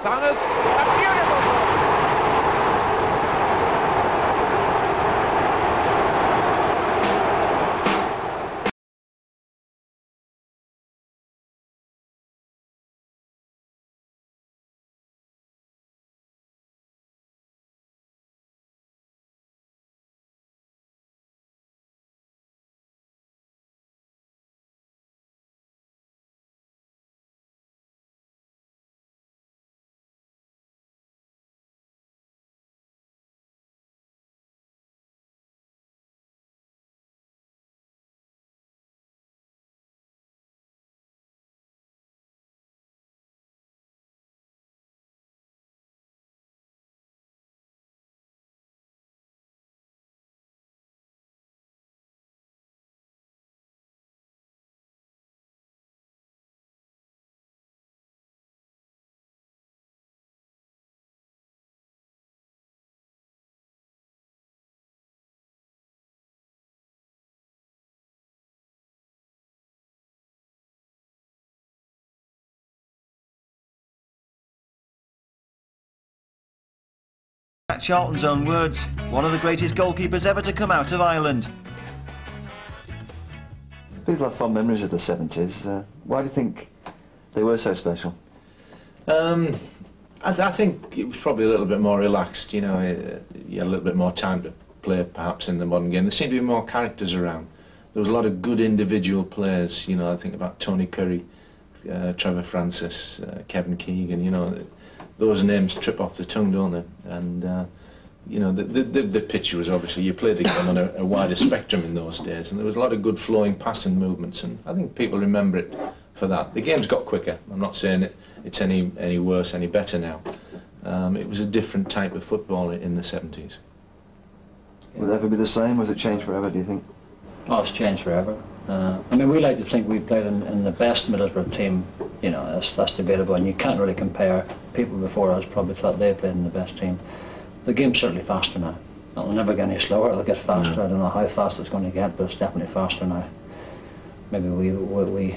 Saunders, a beautiful goal. Jack Charlton's own words, one of the greatest goalkeepers ever to come out of Ireland. People have fond memories of the 70s. Why do you think they were so special? I think it was probably a little bit more relaxed, you know, you had a little bit more time to play perhaps in the modern game. There seemed to be more characters around. There was a lot of good individual players, you know, I think about Tony Curry, Trevor Francis, Kevin Keegan, you know, those names trip off the tongue, don't they? And, you know, the pitch was obviously, you played the game on a wider spectrum in those days, and there was a lot of good flowing passing movements, and I think people remember it for that. The game's got quicker. I'm not saying it's any worse, any better now. It was a different type of football in the 70s. Will it ever be the same, or has it changed forever, do you think? Oh, it's changed forever. I mean, we like to think we played in the best Middlesbrough team. You know, that's debatable, and you can't really compare. People before us probably thought they played in the best team. The game's certainly faster now. It'll never get any slower, it'll get faster. I don't know how fast it's going to get, but it's definitely faster now. Maybe we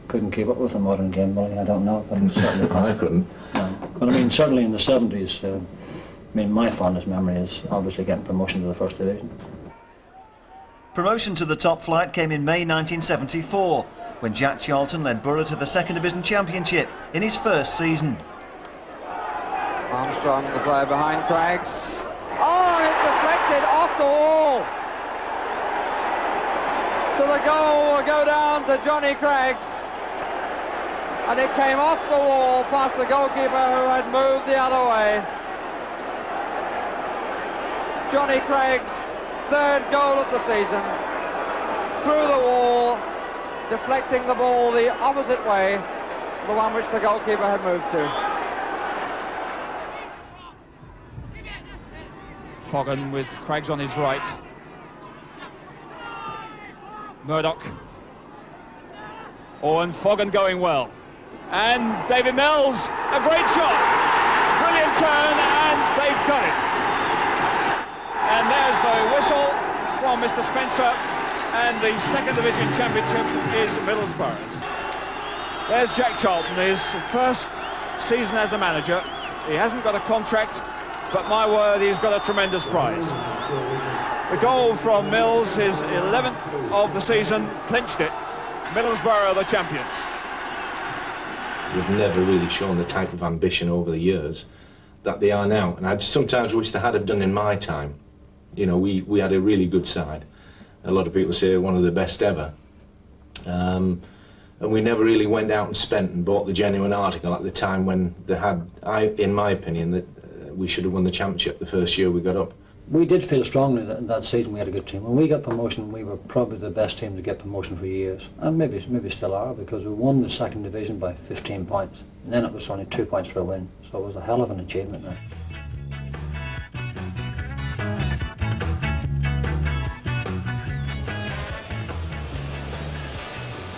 couldn't keep up with the modern game, Willie, I don't know, but it's certainly faster. I couldn't. No. But I mean, certainly in the 70s, I mean, my fondest memory is obviously getting promotion to the First Division. Promotion to the top flight came in May 1974, when Jack Charlton led Borough to the Second Division Championship in his first season. Armstrong, the player behind Craigs. Oh, it deflected off the wall. So the goal will go down to Johnny Craigs. And it came off the wall past the goalkeeper who had moved the other way. Johnny Craigs' third goal of the season. Through the wall, deflecting the ball the opposite way, the one which the goalkeeper had moved to. Foggan with Craigs on his right. Murdoch. Owen, Foggan going well. And David Mills, a great shot. Brilliant turn, and they've got it. And there's the whistle from Mr. Spencer, and the Second Division Championship is Middlesbrough's. There's Jack Charlton, his first season as a manager. He hasn't got a contract, but my word, he's got a tremendous prize. The goal from Mills, his 11th of the season, clinched it. Middlesbrough are the champions. We've never really shown the type of ambition over the years that they are now, and I sometimes wish they had have done in my time. You know, we had a really good side. A lot of people say one of the best ever. And we never really went out and spent and bought the genuine article at the time when they had, in my opinion, that we should have won the championship the first year we got up. We did feel strongly that that season we had a good team. When we got promotion, we were probably the best team to get promotion for years, and maybe still are, because we won the Second Division by 15 points, and then it was only 2 points for a win, so it was a hell of an achievement now.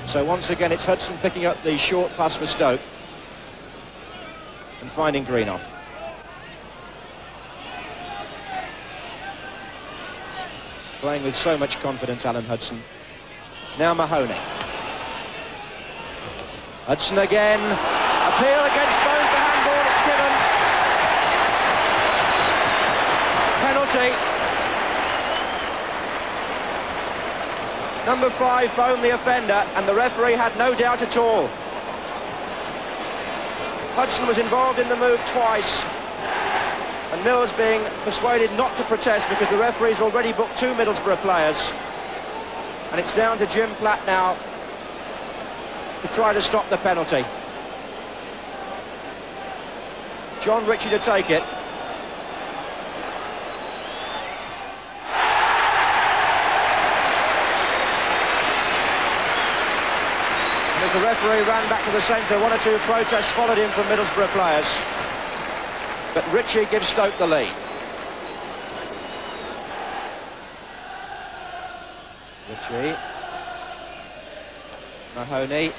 So once again it's Hudson picking up the short pass for Stoke and finding Greenough. Playing with so much confidence, Alan Hudson. Now Mahoney. Hudson again. Appeal against Bones, the handball is given. penalty. Number 5 boned the offender, and the referee had no doubt at all. Hudson was involved in the move twice, and Mills being persuaded not to protest because the referee's already booked 2 Middlesbrough players. And it's down to Jim Platt now to try to stop the penalty. John Ritchie to take it. And as the referee ran back to the centre, 1 or 2 protests followed him from Middlesbrough players. But Ritchie gives Stoke the lead. Ritchie. Mahoney.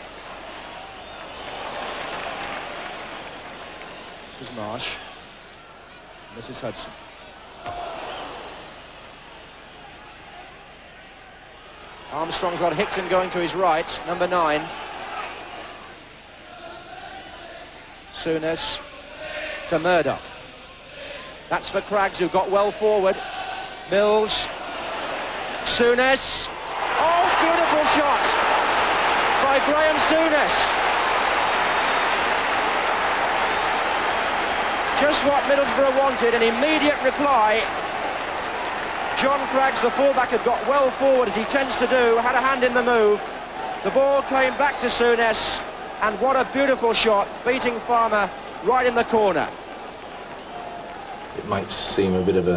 This is Marsh. And this is Hudson. Armstrong's got Hickson going to his right, number 9. Souness to Murdoch. That's for Craggs, who got well forward. Mills. Souness. Oh, beautiful shot by Graham Souness. Just what Middlesbrough wanted, an immediate reply. John Craggs, the fullback, had got well forward, as he tends to do, had a hand in the move. The ball came back to Souness, and what a beautiful shot, beating Farmer right in the corner. It might seem a bit of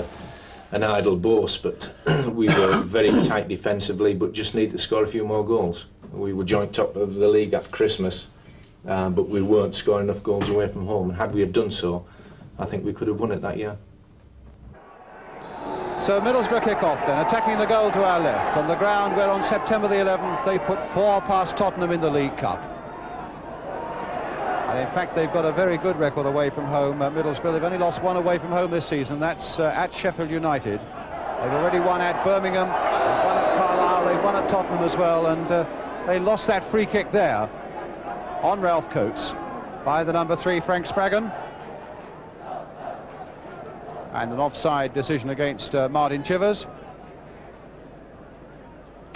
an idle boast, but we were very tight defensively, but just needed to score a few more goals. We were joint top of the league at Christmas, but we weren't scoring enough goals away from home. And had we have done so, I think we could have won it that year. So Middlesbrough kick off then, attacking the goal to our left, on the ground where on September the 11th they put 4 past Tottenham in the League Cup. And in fact they've got a very good record away from home, Middlesbrough. They've only lost 1 away from home this season, that's at Sheffield United. They've already won at Birmingham, they've won at Carlisle, they've won at Tottenham as well, and they lost that free kick there on Ralph Coates by the number 3 Frank Spraggan. And an offside decision against Martin Chivers.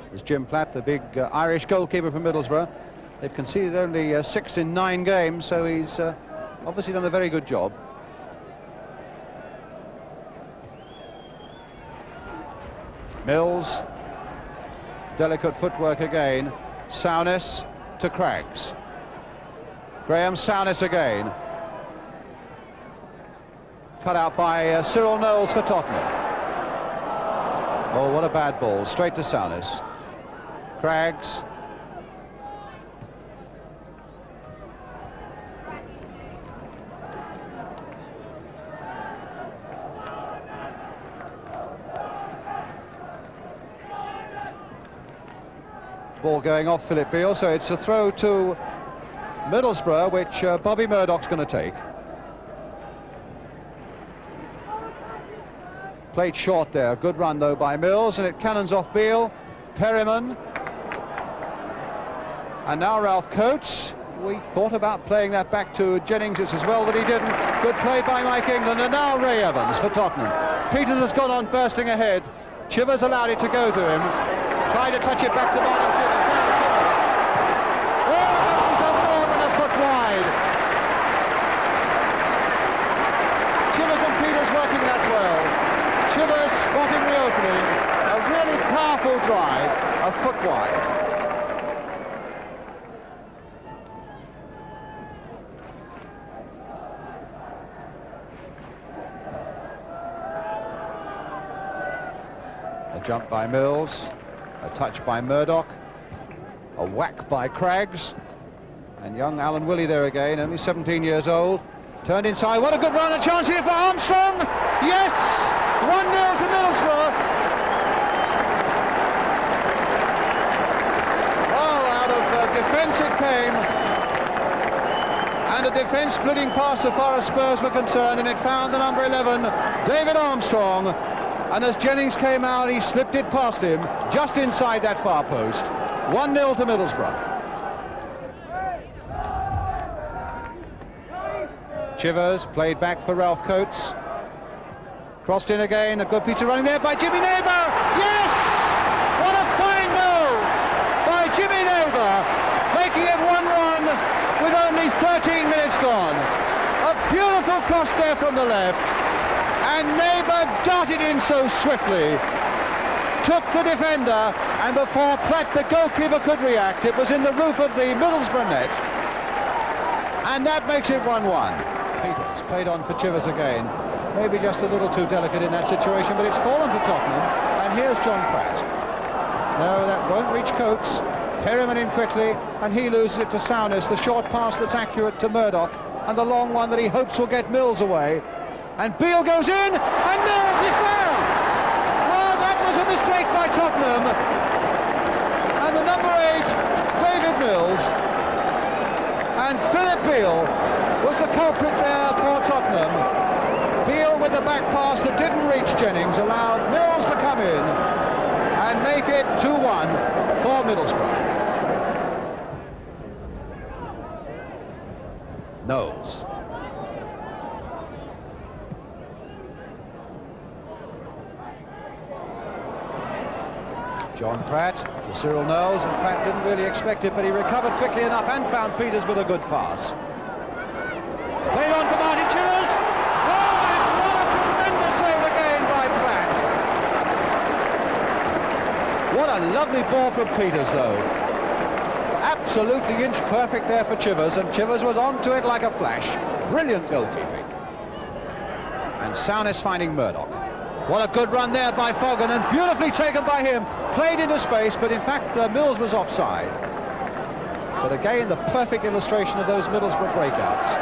There's Jim Platt, the big Irish goalkeeper from Middlesbrough. They've conceded only 6 in 9 games, so he's obviously done a very good job. Mills, delicate footwork again. Souness to Craggs. Graham Souness again. Cut out by Cyril Knowles for Tottenham. Oh, what a bad ball, straight to Souness. Craggs. Ball going off Philip Beale, so it's a throw to Middlesbrough, which Bobby Murdoch's going to take. Played short there, good run though by Mills, and it cannons off Beale, Perryman, and now Ralph Coates. We thought about playing that back to Jennings, it's as well that he didn't. Good play by Mike England, and now Ray Evans for Tottenham. Peters has gone on bursting ahead. Chivers allowed it to go to him. Tried to touch it back to Martin Chivers. Now Chivers. Oh, Evans are more than a foot wide. Chivers and Peters working that well. Chivers spotting the opening, a really powerful drive, a foot wide. A jump by Mills, a touch by Murdoch, a whack by Craggs, and young Alan Willie there again, only 17 years old. Turned inside, what a good run, a chance here for Armstrong! Yes! 1-0 to Middlesbrough. Well, out of defence it came. And a defence-splitting pass so far as Spurs were concerned, and it found the number 11, David Armstrong. And as Jennings came out, he slipped it past him, just inside that far post. 1-0 to Middlesbrough. Chivers played back for Ralph Coates. Crossed in again, a good piece of running there by Jimmy Neighbour. Yes! What a fine move by Jimmy Neighbour, making it 1-1 with only 13 minutes gone. A beautiful cross there from the left, and Neighbour darted in so swiftly, took the defender, and before Platt, the goalkeeper, could react, it was in the roof of the Middlesbrough net, and that makes it 1-1. Peters played on for Chivers again. Maybe just a little too delicate in that situation, but it's fallen for Tottenham, and here's John Pratt. No, that won't reach Coates. Perryman in quickly, and he loses it to Souness. The short pass that's accurate to Murdoch, and the long one that he hopes will get Mills away. And Beale goes in, and Mills is there! Well, that was a mistake by Tottenham. And the number 8, David Mills, and Philip Beale was the culprit there for Tottenham. Beale with the back pass that didn't reach Jennings allowed Mills to come in and make it 2-1 for Middlesbrough. Knowles. John Pratt to Cyril Knowles, and Pratt didn't really expect it, but he recovered quickly enough and found Peters with a good pass. Played on for Martin Chivers. What a lovely ball from Peters, though. Absolutely inch perfect there for Chivers, and Chivers was onto it like a flash. Brilliant goalkeeping. And Souness finding Murdoch. What a good run there by Fogan, and beautifully taken by him. Played into space, but in fact Mills was offside. But again, the perfect illustration of those Middlesbrough breakouts.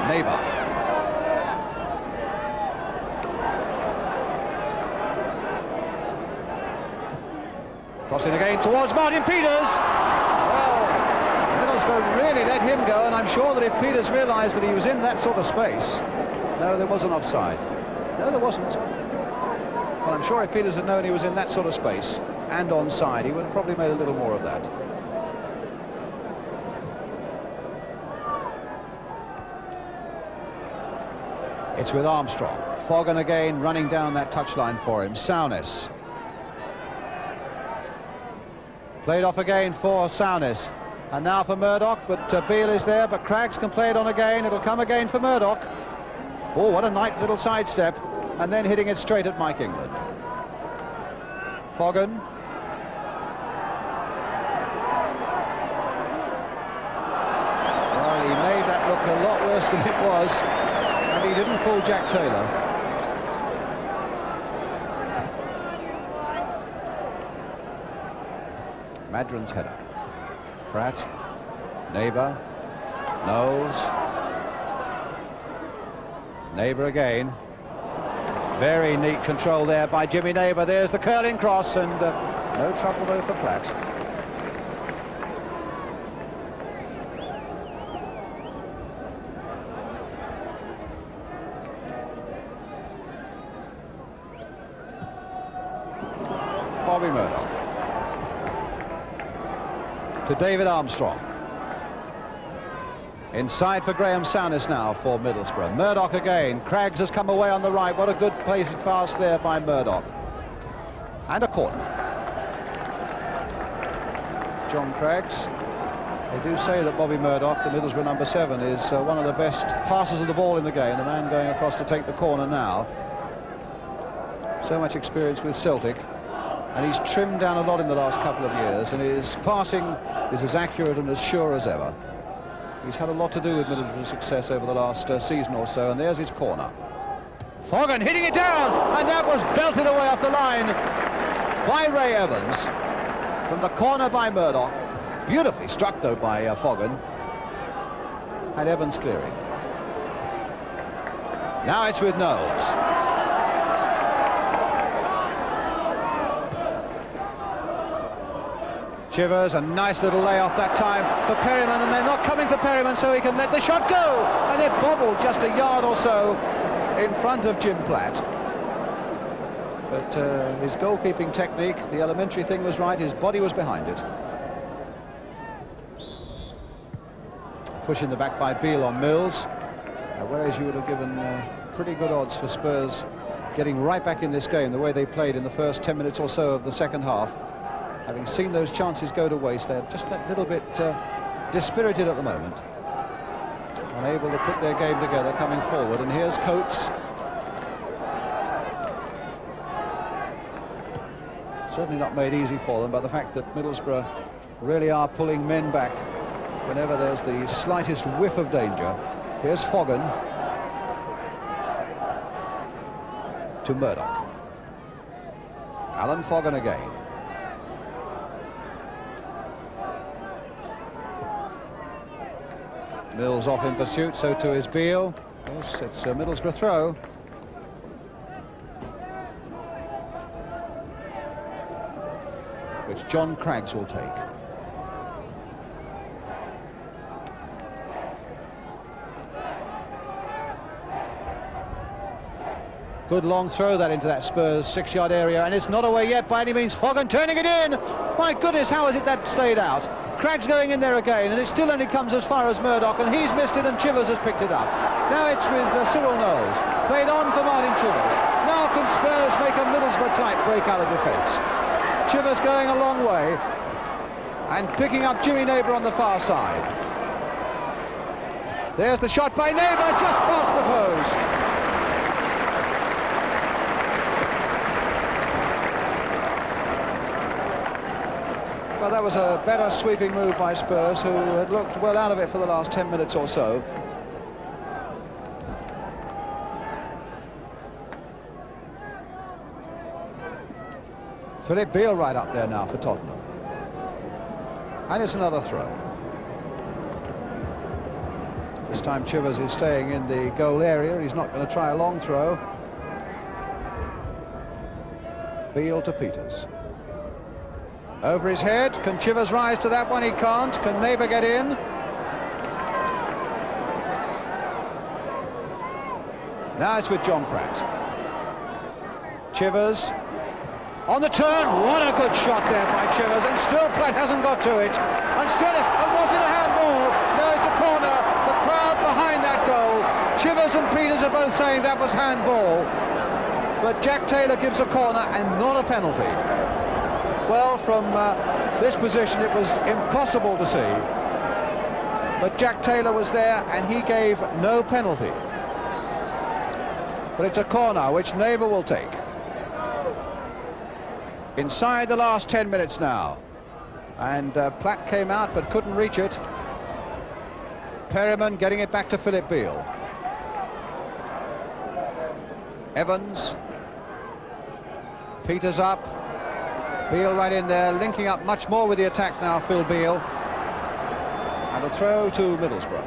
Neighbour. Crossing again towards Martin Peters. Well, Middlesbrough really let him go, and I'm sure that if Peters realised that he was in that sort of space... No, there wasn't offside. No, there wasn't. But I'm sure if Peters had known he was in that sort of space and onside, he would have probably made a little more of that. It's with Armstrong. Fogan again running down that touchline for him. Souness. Played off again for Souness. And now for Murdoch, but Beale is there, but Craggs can play it on again. It'll come again for Murdoch. Oh, what a nice little sidestep. And then hitting it straight at Mike England. Fogan. Well, he made that look a lot worse than it was. And he didn't fool Jack Taylor. Maddren's header. Pratt, Neighbour, Knowles, Neighbour again. Very neat control there by Jimmy Neighbour. There's the curling cross, and no trouble though for Platt. Bobby Murdoch. To David Armstrong. Inside for Graham Souness now for Middlesbrough. Murdoch again. Craggs has come away on the right. What a good placed pass there by Murdoch. And a corner. John Craggs. They do say that Bobby Murdoch, the Middlesbrough number 7, is one of the best passers of the ball in the game. The man going across to take the corner now. So much experience with Celtic. And he's trimmed down a lot in the last couple of years, and his passing is as accurate and as sure as ever. He's had a lot to do with Middlesbrough's success over the last season or so, and there's his corner. Fogan hitting it down, and that was belted away off the line by Ray Evans. From the corner by Murdoch. Beautifully struck, though, by Fogan. And Evans clearing. Now it's with Knowles. Chivers, a nice little layoff that time for Perryman, and they're not coming for Perryman, so he can let the shot go, and it bobbled just a yard or so in front of Jim Platt. But his goalkeeping technique, the elementary thing was right, his body was behind it. Push in the back by Beale on Mills, whereas you would have given pretty good odds for Spurs getting right back in this game the way they played in the first 10 minutes or so of the second half. Having seen those chances go to waste, they're just that little bit dispirited at the moment, unable to put their game together coming forward. And here's Coates. Certainly not made easy for them by the fact that Middlesbrough really are pulling men back whenever there's the slightest whiff of danger. Here's Foggen to Murdoch. Alan Foggen again. Mills off in pursuit, so too is Beale. Yes, it's a Middlesbrough throw. Which John Craggs will take. Good long throw that into that Spurs 6-yard area, and it's not away yet by any means. Foggen turning it in. My goodness, how has it that stayed out? Craggs going in there again, and it still only comes as far as Murdoch, and he's missed it, and Chivers has picked it up. Now it's with Cyril Knowles. Played on for Martin Chivers. Now can Spurs make a Middlesbrough-type break out of defence? Chivers going a long way, and picking up Jimmy Neighbour on the far side. There's the shot by Neighbour, just past the post. Well, that was a better sweeping move by Spurs, who had looked well out of it for the last 10 minutes or so. Philip Beale right up there now for Tottenham. And it's another throw. This time Chivers is staying in the goal area. He's not going to try a long throw. Beale to Peters. Over his head. Can Chivers rise to that one? He can't. Can Neighbour get in? Now it's with John Pratt. Chivers on the turn. What a good shot there by Chivers, and still Platt hasn't got to it. And still, and was it a handball? No, it's a corner. The crowd behind that goal. Chivers and Peters are both saying that was handball, but Jack Taylor gives a corner and not a penalty. Well, from this position it was impossible to see, but Jack Taylor was there and he gave no penalty. But it's a corner which Neighbour will take. Inside the last 10 minutes now, and Platt came out but couldn't reach it. Perryman getting it back to Philip Beale. Evans. Peters up. Beale right in there, linking up much more with the attack now, Phil Beale. And a throw to Middlesbrough.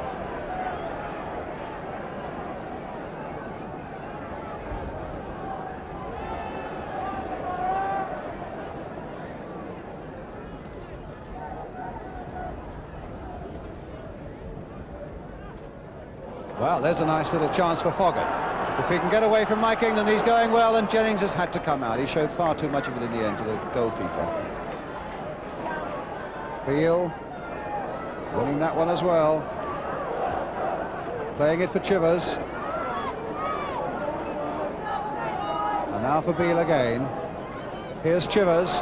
Well, there's a nice little chance for Foggen. If he can get away from Mike England, he's going well, and Jennings has had to come out. He showed far too much of it in the end to the goalkeeper. Beale winning that one as well. Playing it for Chivers. And now for Beale again. Here's Chivers.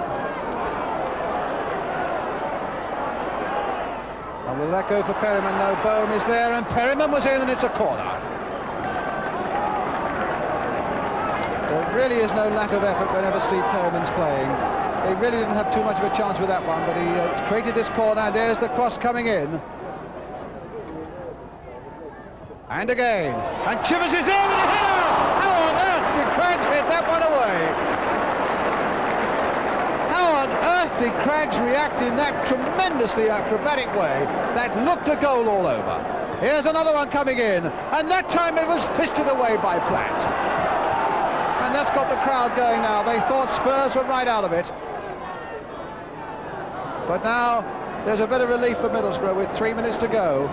And will that go for Perryman? No, Bohm is there, and Perryman was in, and it's a corner. There really is no lack of effort whenever Steve Perryman's playing. They really didn't have too much of a chance with that one, but he created this corner, and there's the cross coming in. And again, and Chivers is there with a header! How on earth did Craggs hit that one away? How on earth did Craggs react in that tremendously acrobatic way that looked a goal all over? Here's another one coming in, and that time it was fisted away by Platt. And that's got the crowd going now. They thought Spurs were right out of it. But now there's a bit of relief for Middlesbrough with 3 minutes to go.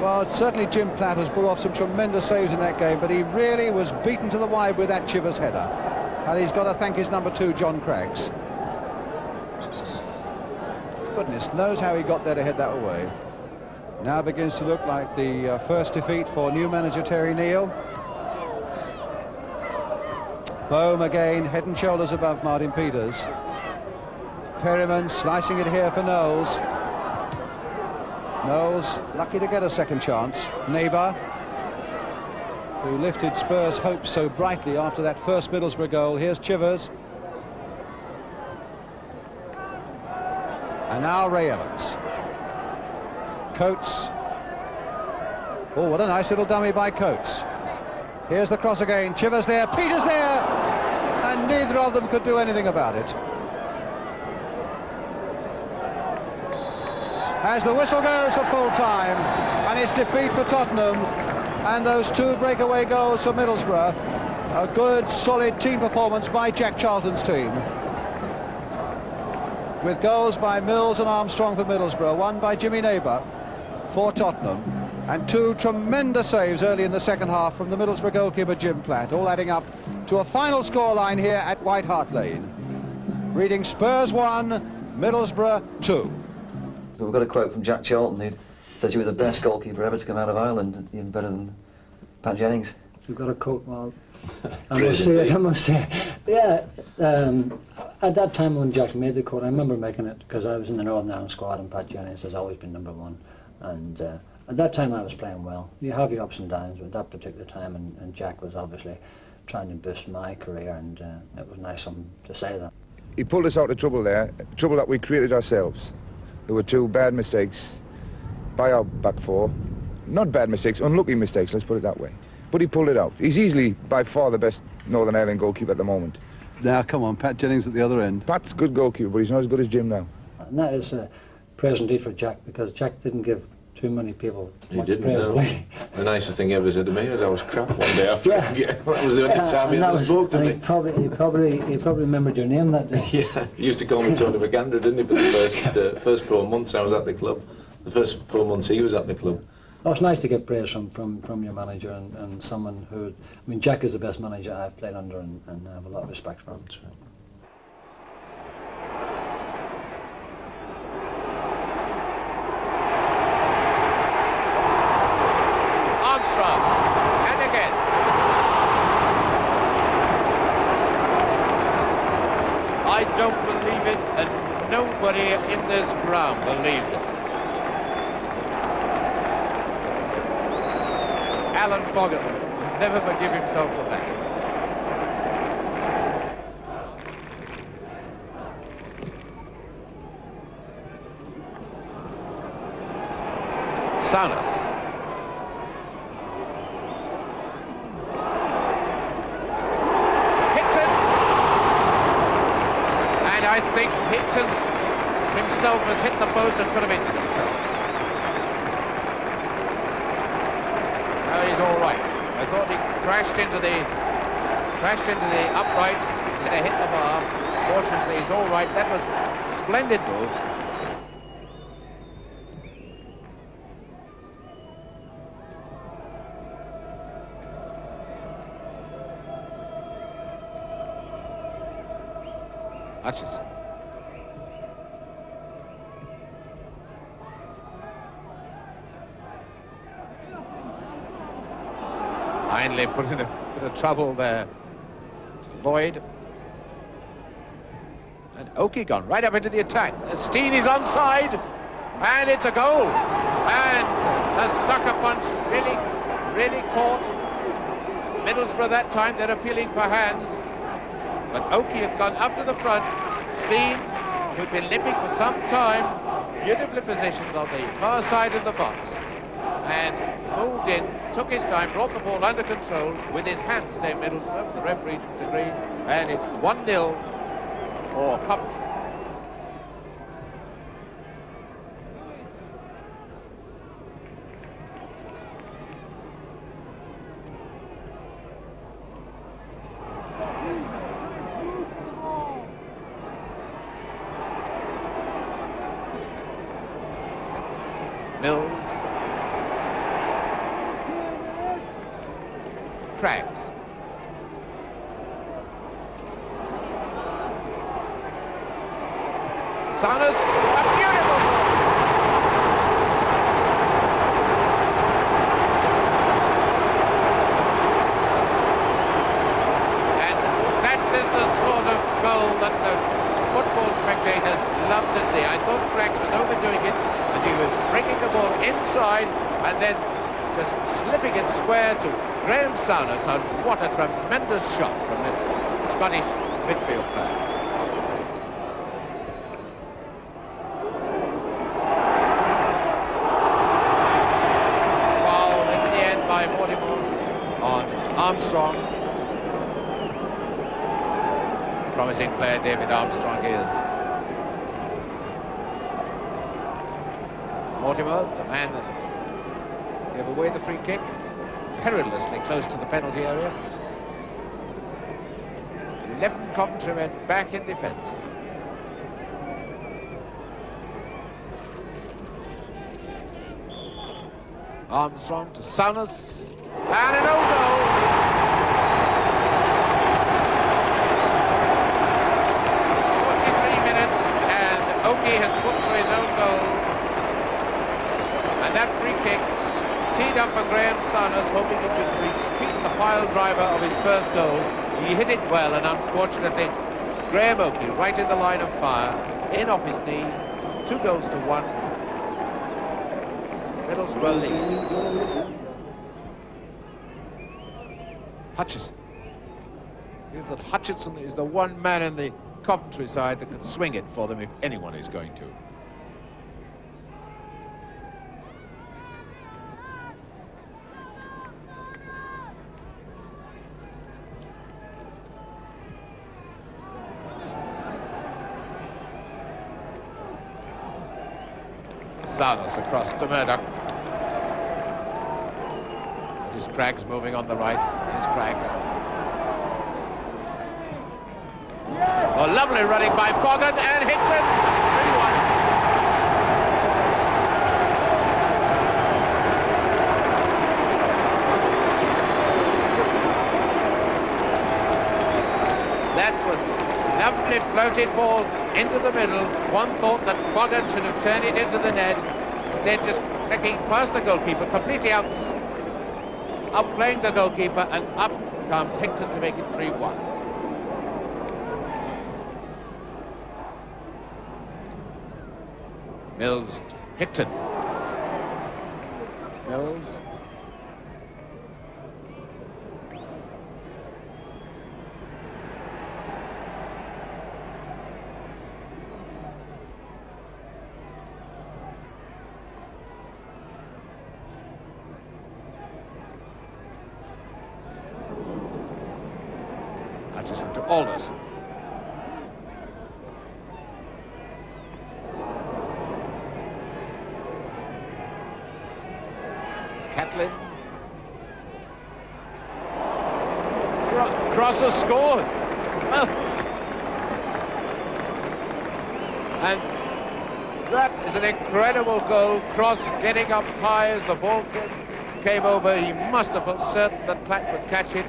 Well, certainly Jim Platt has pulled off some tremendous saves in that game, but he really was beaten to the wide with that Chivers header. And he's got to thank his number 2, John Craggs. Goodness knows how he got there to head that away. Now begins to look like the first defeat for new manager Terry Neal. Bohm again, head and shoulders above Martin Peters. Perryman slicing it here for Knowles. Knowles lucky to get a second chance. Neighbour, who lifted Spurs' hopes so brightly after that first Middlesbrough goal. Here's Chivers. And now Ray Evans. Coates. Oh, what a nice little dummy by Coates. Here's the cross again. Chivers there, Peters there, and neither of them could do anything about it. As the whistle goes for full time, and it's defeat for Tottenham, and those two breakaway goals for Middlesbrough. A good, solid team performance by Jack Charlton's team, with goals by Mills and Armstrong for Middlesbrough, one by Jimmy Neighbour for Tottenham, and two tremendous saves early in the second half from the Middlesbrough goalkeeper Jim Platt, all adding up to a final scoreline here at White Hart Lane, reading Spurs 1, Middlesbrough 2. We've got a quote from Jack Charlton, who says you were the best goalkeeper ever to come out of Ireland, even better than Pat Jennings. You've got a quote, well, I must say, yeah, at that time when Jack made the quote, I remember making it because I was in the Northern Ireland squad and Pat Jennings has always been #1, and at that time I was playing well. You have your ups and downs at that particular time, and Jack was obviously trying to boost my career, and it was nice of him to say that. He pulled us out of trouble there, trouble that we created ourselves. There were two bad mistakes by our back four. Not bad mistakes, unlucky mistakes, let's put it that way. But he pulled it out. He's easily, by far, the best Northern Ireland goalkeeper at the moment. Now, come on, Pat Jennings at the other end. Pat's a good goalkeeper, but he's not as good as Jim now. And that is praise indeed for Jack, because Jack didn't give too many people much praise. No. The nicest thing he ever said to me was I was crap one day after. Yeah. That was the only time he ever spoke to me. He probably remembered your name that day. Yeah, he used to call me Tony McAndrew, didn't he, for the first 4 months I was at the club. The first 4 months he was at the club. Oh, it's nice to get praise from your manager and someone who... I mean, Jack is the best manager I've played under, and I have a lot of respect for him. Armstrong, and again. I don't believe it, and nobody in this ground believes it. Alan Fogarty will never forgive himself for that. Saunus. Hinton. And I think Hinton himself has hit the post and could have injured himself. He's all right. I thought he crashed into the upright. He's going to hit the bar. Fortunately, he's all right. That was a splendid move. Hutchison. Finally put in a bit of trouble there to Lloyd. And Oakey gone right up into the attack. Steen is onside, and it's a goal. And a sucker punch really caught Middlesbrough that time. They're appealing for hands. But Oakey had gone up to the front. Steen, who'd been limping for some time, beautifully positioned on the far side of the box, and moved in, took his time, brought the ball under control with his hands, say Middlesbrough, with the referee to agree, and it's 1-0 for Coventry. Mills. Craggs. Saunus, a beautiful ball. commentators love to see. I thought Craggs was overdoing it, as he was bringing the ball inside and then just slipping it square to Graham Souness, and what a tremendous shot from this Scottish midfield player. Foul in the end by Mortimer on Armstrong. Promising player David Armstrong is. Mortimer, the man that gave away the free kick, perilously close to the penalty area. 11 Coventry men back in defence. Armstrong to Souness, and an own goal. 43 minutes, and Oakey has put for his own goal. And that free kick teed up for Graham Souness, hoping he could repeat the pile driver of his first goal. He hit it well, and unfortunately, Graham Oakey, right in the line of fire, in off his knee, 2-1. Middlesbrough lead. Hutchison. Feels that Hutchison is the one man in the Coventry side that can swing it for them if anyone is going to. Souness across to Murdoch. It is Craggs moving on the right. Here's Craggs. Oh, lovely running by Foggin and Hickton. 3-1. That was lovely floated ball into the middle. One thought that Foggin should have turned it into the net. Instead, just flicking past the goalkeeper, completely outplaying the goalkeeper, and up comes Hickton to make it 3-1. Mills to Hickton. It's Mills. Hutchison to Alderson. Catlin. Cross has scored. Well, and that is an incredible goal. Cross getting up high as the ball came over. He must have felt certain that Platt would catch it,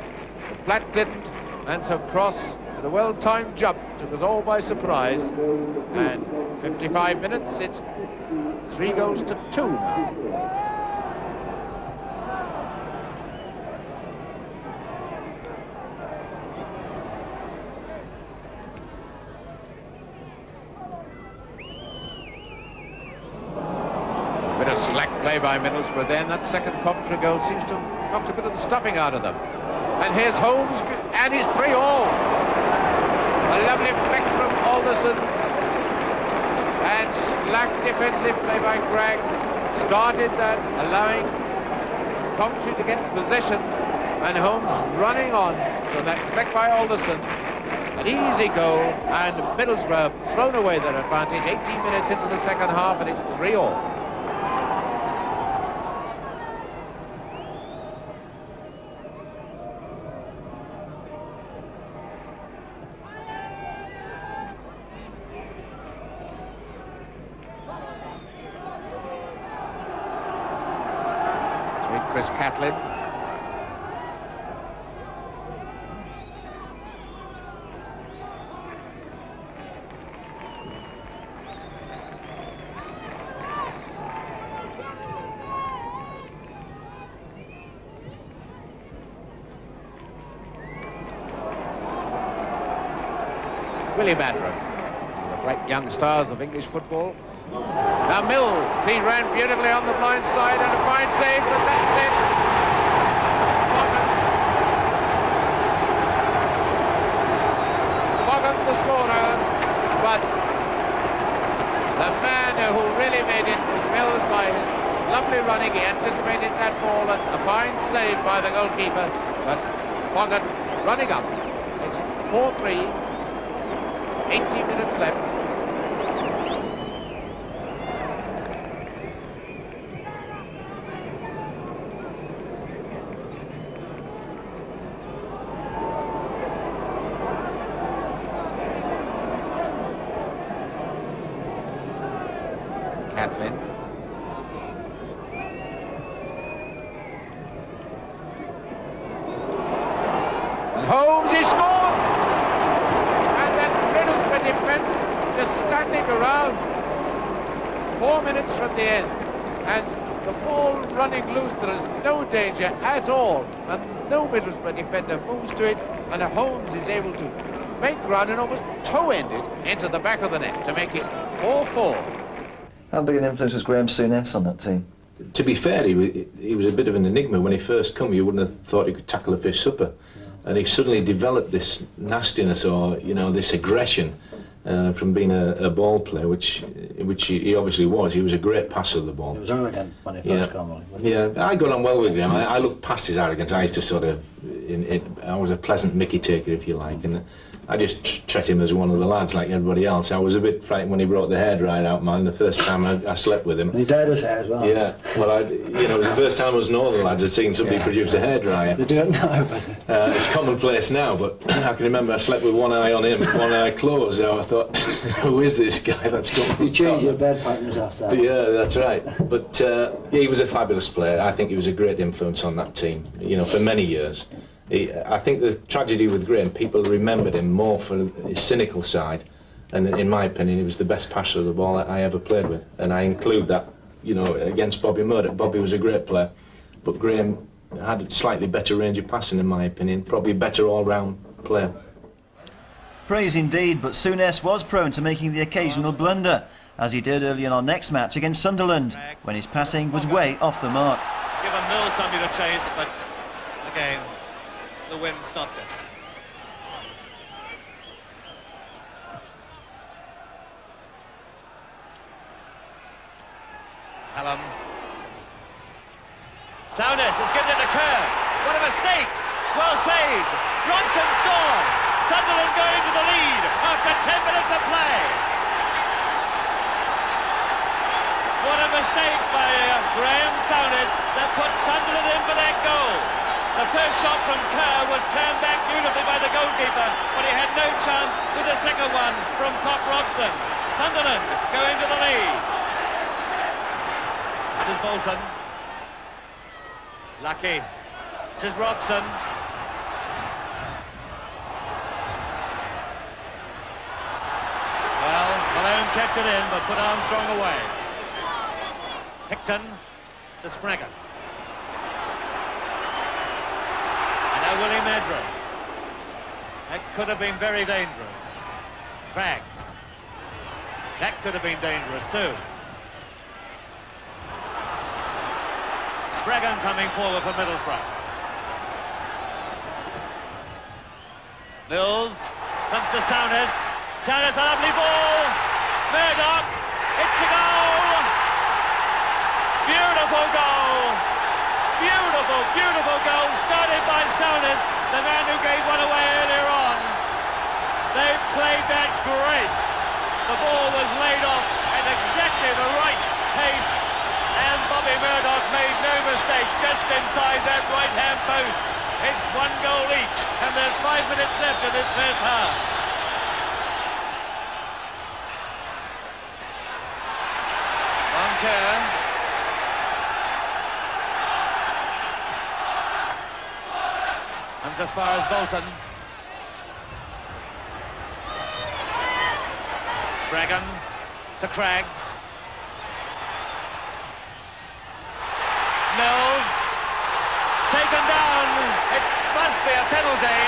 but Platt didn't. And so Cross, with a well-timed jump, took us all by surprise. And 55 minutes, it's 3-2 now. A bit of slack play by Middlesbrough then. That second Coventry goal seems to have knocked a bit of the stuffing out of them. And here's Holmes, and he's 3-all. A lovely flick from Alderson. And slack defensive play by Craggs. Started that, allowing Coventry to get possession. And Holmes running on from that flick by Alderson. An easy goal, and Middlesbrough have thrown away their advantage. 18 minutes into the second half, and it's 3-all. Chris Catlin. Willie Maddren. The great young stars of English football. Now Mills, he ran beautifully on the blind side and a fine save, but that's it. Foggett the scorer, but the man who really made it was Mills by his lovely running. He anticipated that ball and a fine save by the goalkeeper, but Foggett running up. It's 4-3, 80 minutes left. Catlin. And Holmes, he scored! And that Middlesbrough defence just standing around. 4 minutes from the end. And the ball running loose, there is no danger at all. And no Middlesbrough defender moves to it. And Holmes is able to make ground and almost toe-end it into the back of the net to make it 4-4. How big an influence was Graham Souness on that team? To be fair, he was a bit of an enigma. When he first came, you wouldn't have thought he could tackle a fish supper. And he suddenly developed this nastiness, or, you know, this aggression from being a ball player, which he obviously was. He was a great passer of the ball. He was arrogant when he first came. Yeah, I got on well with him. I looked past his arrogance. I used to sort of, I was a pleasant mickey taker, if you like, and I just treat him as one of the lads like everybody else. I was a bit frightened when he brought the hairdryer out, man, the first time I slept with him. And he dyed his hair as well. Yeah, well, you know, it was the first time I was Northern lads had seen somebody produce a hairdryer. They do it now, but... It's commonplace now, but I can remember I slept with one eye on him, one eye closed, so I thought, who is this guy that's coming? You changed your bed partners after that. Yeah, that's right. But yeah, he was a fabulous player. I think he was a great influence on that team, you know, for many years. I think the tragedy with Graham, people remembered him more for his cynical side, and in my opinion, he was the best passer of the ball I ever played with, and I include that, you know, against Bobby Murdoch. Bobby was a great player, but Graham had a slightly better range of passing, in my opinion, probably a better all-round player. Praise indeed, but Souness was prone to making the occasional blunder, as he did early in our next match against Sunderland, when his passing was way off the mark. It's given Mills something to chase, but again, the wind stopped it. Hallam. Souness has given it a curve. What a mistake! Well saved. Robson scores. Sunderland going to the lead after 10 minutes of play. What a mistake by Graham Souness that put Sunderland in for that goal. The first shot from Kerr was turned back beautifully by the goalkeeper, but he had no chance with the second one from Pop Robson. Sunderland going to the lead. This is Bolton. Lucky. This is Robson. Well, Malone kept it in, but put Armstrong away. Picton to Spraggan. Willie Maddren. That could have been very dangerous. Craggs. That could have been dangerous too. Spraggan coming forward for Middlesbrough. Mills comes to Souness. Souness, a lovely ball. Murdoch. It's a goal. Beautiful goal. Beautiful, beautiful goal, started by Souness, the man who gave one away earlier on. They played that great. The ball was laid off at exactly the right pace, and Bobby Murdoch made no mistake just inside that right-hand post. It's 1 goal each, and there's 5 minutes left in this first half. Bonker. Comes as far as Bolton. Spraggan to Craggs. Mills. Taken down. It must be a penalty.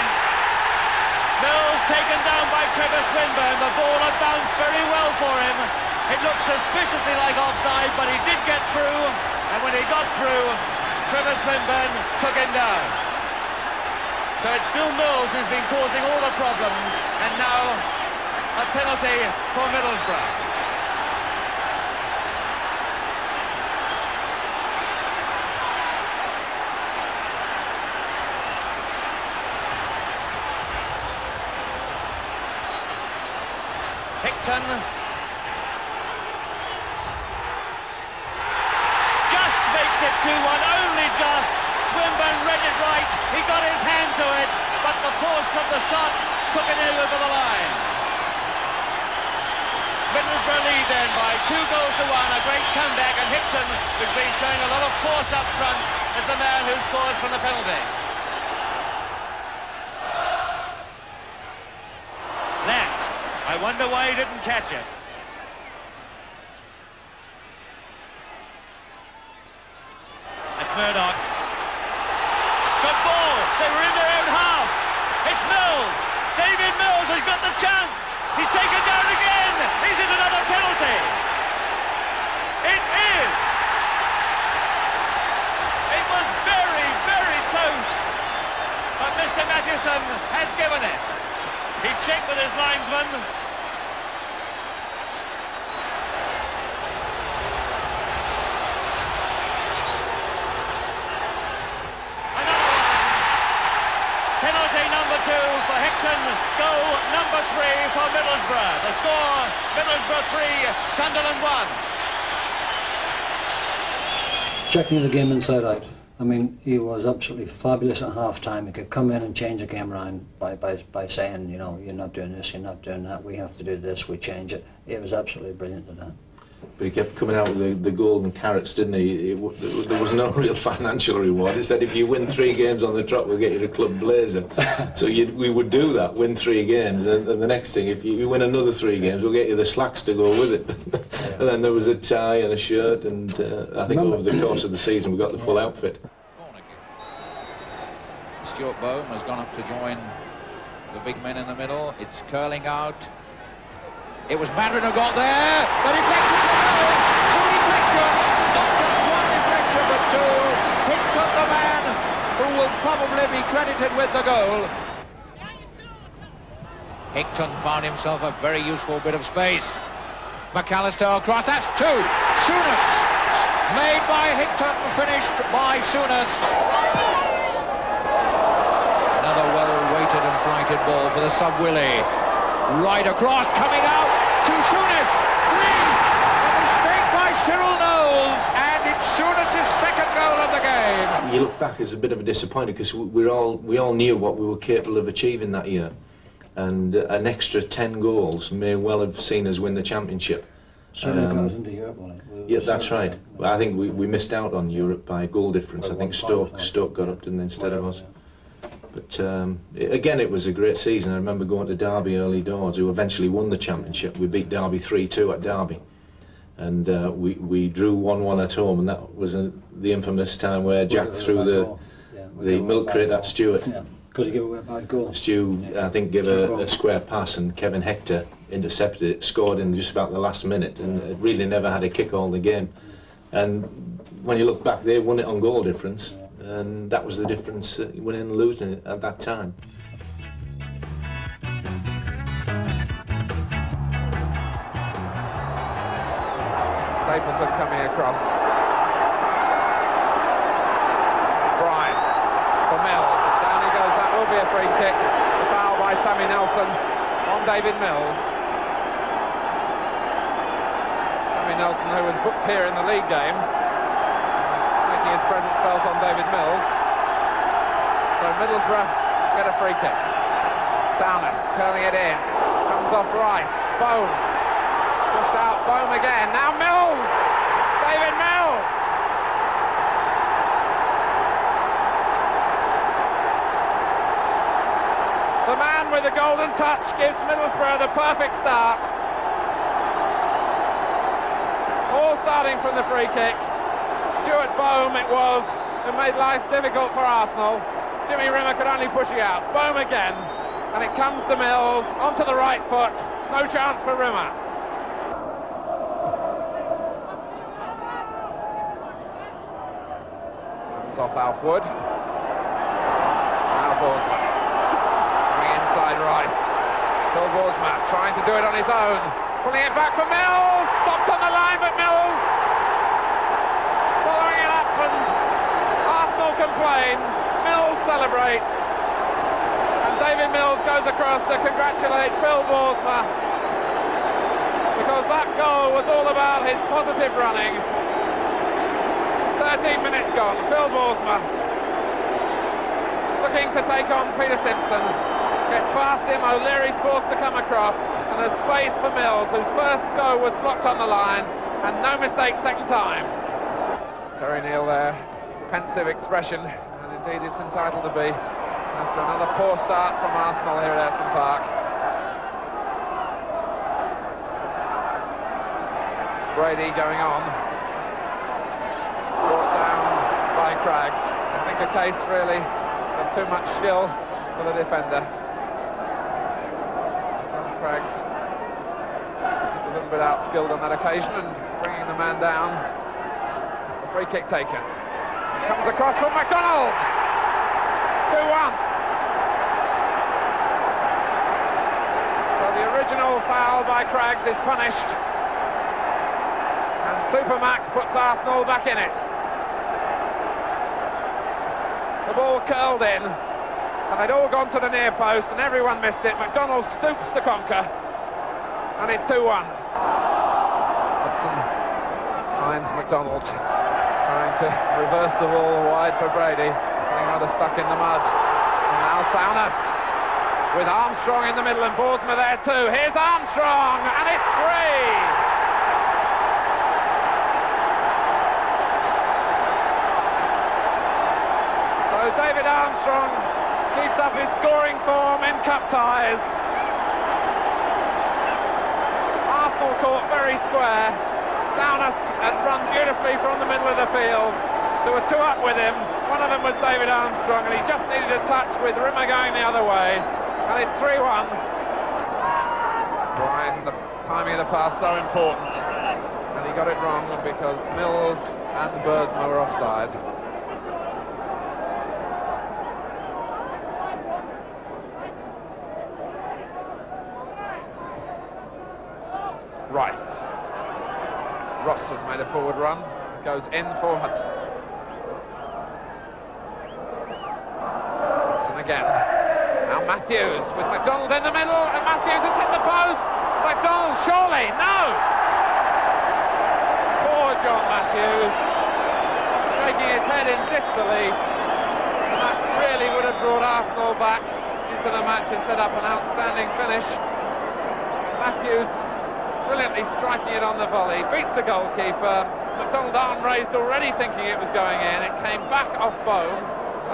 Mills taken down by Trevor Swinburne. The ball had bounced very well for him. It looked suspiciously like offside, but he did get through, and when he got through, Trevor Swinburne took him down. So it's still Mills who's been causing all the problems, and now a penalty for Middlesbrough. Hickton just makes it 2-1, only just. Swinburne read it right, he got his hand to it, but the force of the shot took it in over the line. Middlesbrough lead then by 2 goals to 1, a great comeback, and Hickton, who's been showing a lot of force up front, is the man who scores from the penalty. Platt, I wonder why he didn't catch it. That's Murdoch. Good ball, they were in their own half. It's Mills, David Mills has got the chance. He's taken down again. Is it another penalty? It is. It was very, very close. But Mr. Mathewson has given it. He checked with his linesman. Penalty number 2 for Hickton, goal number 3 for Middlesbrough. The score, Middlesbrough 3, Sunderland 1. Jack knew the game inside out. I mean, he was absolutely fabulous at half-time. He could come in and change the game around by saying, you know, you're not doing this, you're not doing that, we have to do this, we change it. It was absolutely brilliant at that. But he kept coming out with the golden carrots, didn't he? There was no real financial reward. He said, if you win 3 games on the trot, we'll get you the club blazer. So we would do that, win 3 games, and the next thing, if you win another 3 games, we'll get you the slacks to go with it. And then there was a tie and a shirt, and I think over the course of the season we got the full outfit. Stuart Bohm has gone up to join the big men in the middle. It's curling out. It was Maddren who got there. The deflection for goal. 2 deflections. Not just 1 deflection, but 2. Hickton, the man who will probably be credited with the goal. Hickton found himself a very useful bit of space. McAllister across. That's 2. Souness. Made by Hickton, finished by Souness. Another well-weighted and flighted ball for the sub Willie. Right across, coming out to Souness. 3. A mistake by Cyril Knowles, and it's Souness' 2nd goal of the game. You look back as a bit of a disappointment because we all knew what we were capable of achieving that year, and an extra 10 goals may well have seen us win the championship. Certainly got us into Europe, wasn't it? Yeah, that's right. I think we missed out on Europe by goal difference. I think Stoke got up, didn't they, instead of us. But again, it was a great season. I remember going to Derby early doors, who eventually won the championship. We beat Derby 3-2 at Derby, and we drew 1-1 at home, and that was the infamous time where Jack threw the milk crate at Stewart. Yeah, because he gave away a bad goal. Stu, I think, gave a square pass, and Kevin Hector intercepted it, scored in just about the last minute, and it really never had a kick all the game. And when you look back, they won it on goal difference. And that was the difference, winning and losing at that time. Stapleton coming across. Bryan for Mills. Down he goes. That will be a free kick. A foul by Sammy Nelson on David Mills. Sammy Nelson, who was booked here in the league game, his presence felt on David Mills. So Middlesbrough get a free kick. Souness curling it in. Comes off Rice. Bohm. Pushed out. Bohm again. Now Mills! David Mills! The man with the golden touch gives Middlesbrough the perfect start. All starting from the free kick. Stuart Bohm it was, who made life difficult for Arsenal. Jimmy Rimmer could only push it out. Bohm again. and it comes to Mills, onto the right foot, no chance for Rimmer. Comes off Alfwood. Now Borsma, coming inside Rice. Phil Borsma trying to do it on his own, pulling it back for Mills, stopped on the line, but Mills following it up, and Arsenal complain, Mills celebrates, and David Mills goes across to congratulate Phil Borsma, because that goal was all about his positive running. 13 minutes gone, Phil Borsma looking to take on Peter Simpson, gets past him, O'Leary's forced to come across, and there's space for Mills, whose first go was blocked on the line, and no mistake second time. Terry Neal there, pensive expression, and indeed it's entitled to be, after another poor start from Arsenal here at Ayresome Park. Brady going on, brought down by Craggs. I think a case really of too much skill for the defender. John Craggs just a little bit outskilled on that occasion, and bringing the man down. The free kick taken. It comes across from McDonald. 2-1. So the original foul by Craggs is punished, and Supermac puts Arsenal back in it. The ball curled in, and they'd all gone to the near post, and everyone missed it. McDonald stoops to conquer, and it's 2-1. Hudson finds McDonald, trying to reverse the ball wide for Brady, getting rather stuck in the mud. And now Souness, with Armstrong in the middle, and Borsma there too. Here's Armstrong, and it's 3! So David Armstrong keeps up his scoring form in cup ties. Arsenal caught very square. Souness had run beautifully from the middle of the field. There were two up with him. One of them was David Armstrong, and he just needed a touch with Rimmer going the other way. And it's 3-1. Brian, the timing of the pass so important. And he got it wrong because Mills and Borsma were offside. Rice. Ross has made a forward run, goes in for Hudson. Hudson again. Now Matthews with McDonald in the middle, and Matthews has hit the post. McDonald, surely, no! Poor John Matthews, shaking his head in disbelief. And that really would have brought Arsenal back into the match and set up an outstanding finish. Matthews brilliantly striking it on the volley, beats the goalkeeper. McDonald arm raised already, thinking it was going in. It came back off Bone.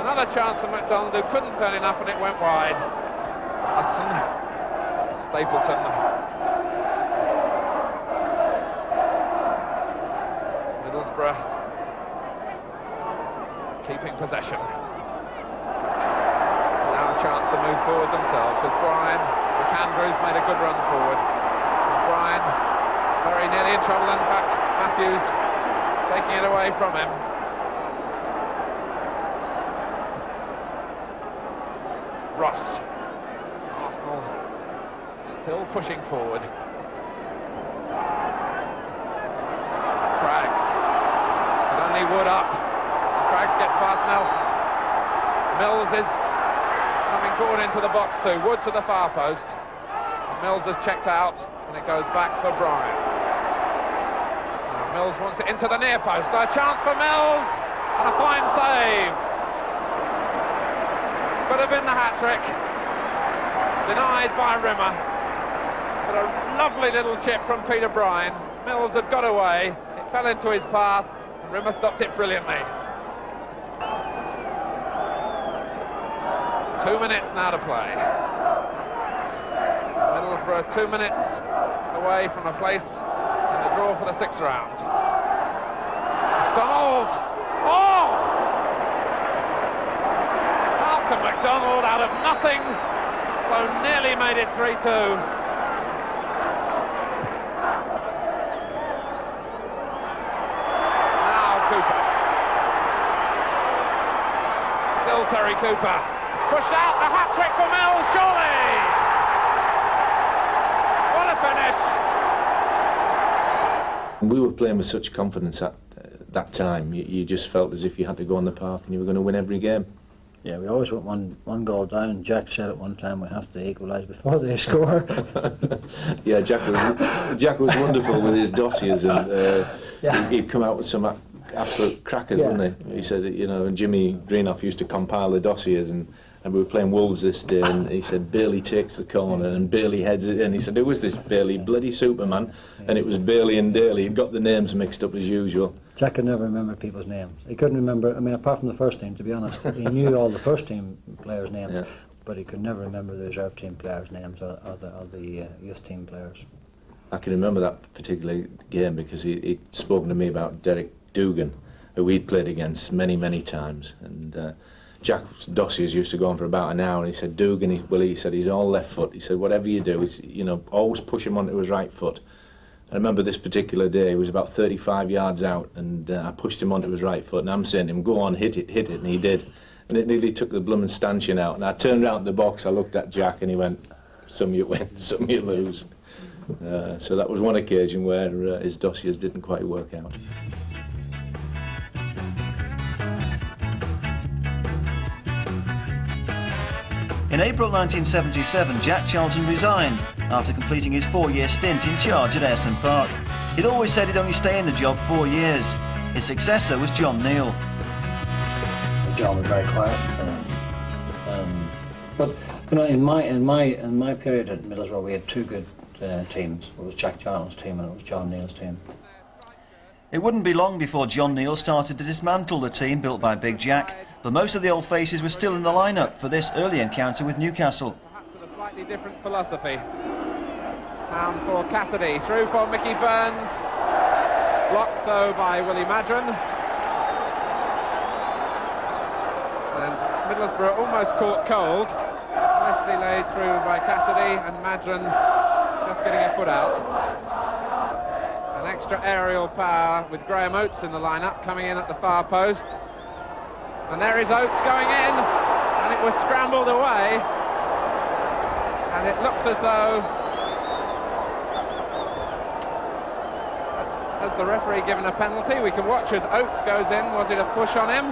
Another chance for McDonald, who couldn't turn enough, and it went wide. Hudson, Stapleton. Middlesbrough keeping possession. Now a chance to move forward themselves with Brian. McAndrews made a good run forward. Brian very nearly in trouble, in fact Matthews taking it away from him. Ross. Arsenal still pushing forward. Craggs. But only Wood up. Craggs gets past Nelson. Mills is coming forward into the box too. Wood to the far post. Mills has checked out, and it goes back for Brian. Now Mills wants it into the near post. A chance for Mills, and a fine save. Could have been the hat-trick. Denied by Rimmer. But a lovely little chip from Peter Bryan. Mills had got away. It fell into his path, and Rimmer stopped it brilliantly. 2 minutes now to play. Middlesbrough 2 minutes away from a place in the draw for the 6th round. McDonald! Oh! Malcolm McDonald out of nothing So nearly made it 3-2. Still Terry Cooper. Pushed out, the hat-trick for Mills, surely! What a finish! We were playing with such confidence at that time. You just felt as if you had to go on the park and you were going to win every game. Yeah, we always went one goal down. Jack said at one time we have to equalise before they score. Yeah, Jack was wonderful with his dossiers, and yeah. He'd come out with some absolute crackers, Yeah. wouldn't he? He said, you know, and Jimmy Greenough used to compile the dossiers, and we were playing Wolves this day, and he said Bailey takes the corner and Bailey heads it in. He said, who was this Bailey? Bloody Superman. And it was Bailey and Daly. He'd got the names mixed up as usual. Jack could never remember people's names. He couldn't remember, I mean, apart from the first team, to be honest. He knew all the first team players' names, yeah. But he could never remember the reserve team players' names or the youth team players. I can remember that particular game because he'd spoken to me about Derek Dugan, who we'd played against many, many times. And Jack's dossiers used to go on for about an hour, and he said, Dugan, Willie, he said, he's all left foot. He said, whatever you do, you know, always push him onto his right foot. I remember this particular day, he was about 35 yards out, and I pushed him onto his right foot, and I'm saying to him, go on, hit it, and he did. And it nearly took the blooming stanchion out, and I turned around the box, I looked at Jack, and he went, some you win, some you lose. So that was one occasion where his dossiers didn't quite work out. In April 1977, Jack Charlton resigned after completing his 4-year stint in charge at Ayresome Park. He'd always said he'd only stay in the job 4 years. His successor was John Neal. John was very quiet, but you know, in my period at Middlesbrough, we had two good teams. It was Jack Charlton's team and it was John Neal's team. It wouldn't be long before John Neal started to dismantle the team built by Big Jack, but most of the old faces were still in the lineup for this early encounter with Newcastle. Perhaps with a slightly different philosophy. Down for Cassidy, through for Mickey Burns. Blocked though by Willie Maddren. And Middlesbrough almost caught cold. Nicely laid through by Cassidy, and Maddren just getting a foot out. An extra aerial power with Graham Oates in the lineup, coming in at the far post. And there is Oates going in, and it was scrambled away. And it looks as though... Has the referee given a penalty? We can watch as Oates goes in. Was it a push on him? Or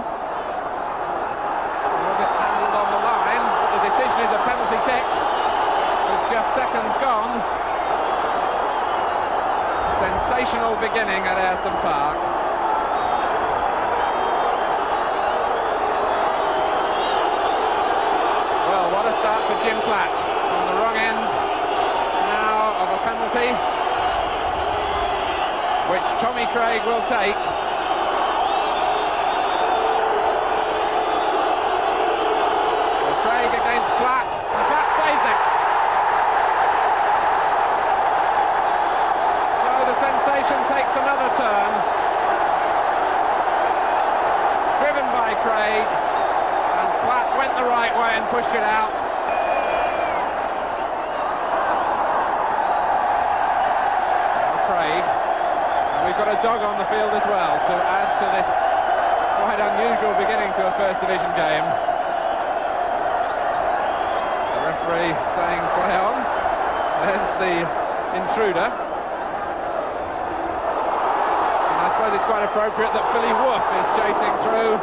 was it handled on the line? But the decision is a penalty kick with just seconds gone. Sensational beginning at Ayresome Park. Well, what a start for Jim Platt. On the wrong end now of a penalty, which Tommy Craig will take. So Craig against Platt, and Platt saves it. The sensation takes another turn. Driven by Craig, and Platt went the right way and pushed it out. Craig, and we've got a dog on the field as well to add to this quite unusual beginning to a First Division game. The referee saying play on. There's the intruder. I suppose it's quite appropriate that Billy Wolf is chasing through.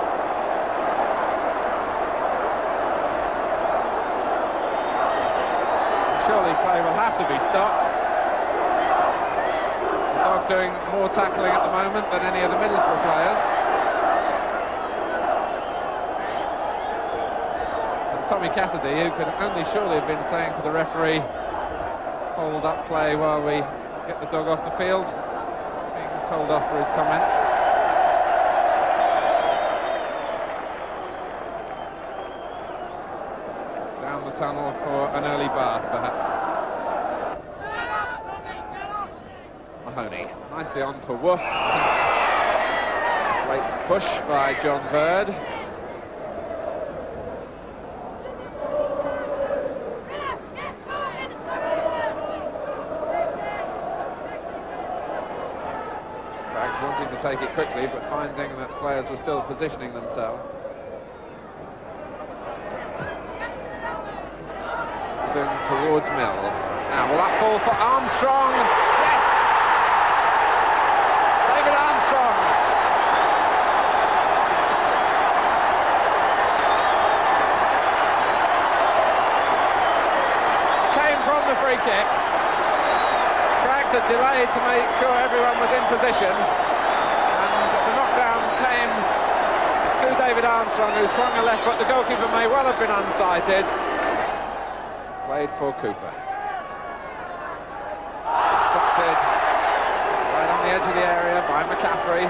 Surely play will have to be stopped. The dog doing more tackling at the moment than any of the Middlesbrough players. And Tommy Cassidy, who could only surely have been saying to the referee, hold up play while we get the dog off the field. Told off for his comments. Down the tunnel for an early bath, perhaps. Mahoney, nicely on for Wolf. Great push by John Bird. Craggs wanting to take it quickly, but finding that players were still positioning themselves. Towards Mills. Now, will that fall for Armstrong? Yes! David Armstrong. Came from the free kick. Craggs had delayed to make sure everyone was in position. And the knockdown came to David Armstrong, who swung a left foot. The goalkeeper may well have been unsighted. Played for Cooper. Obstructed right on the edge of the area by McCaffrey.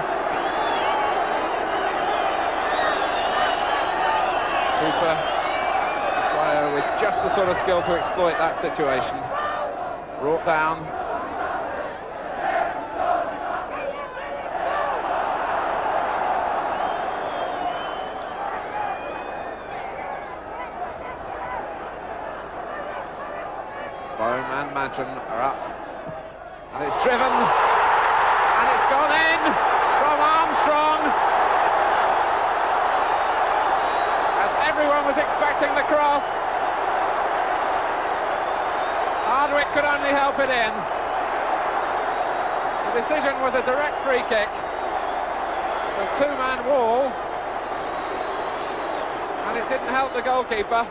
Cooper, a player with just the sort of skill to exploit that situation. Brought down. And Maddren are up, and it's driven, and it's gone in from Armstrong, as everyone was expecting the cross. Hardwick could only help it in. The decision was a direct free kick, a two-man wall, and it didn't help the goalkeeper,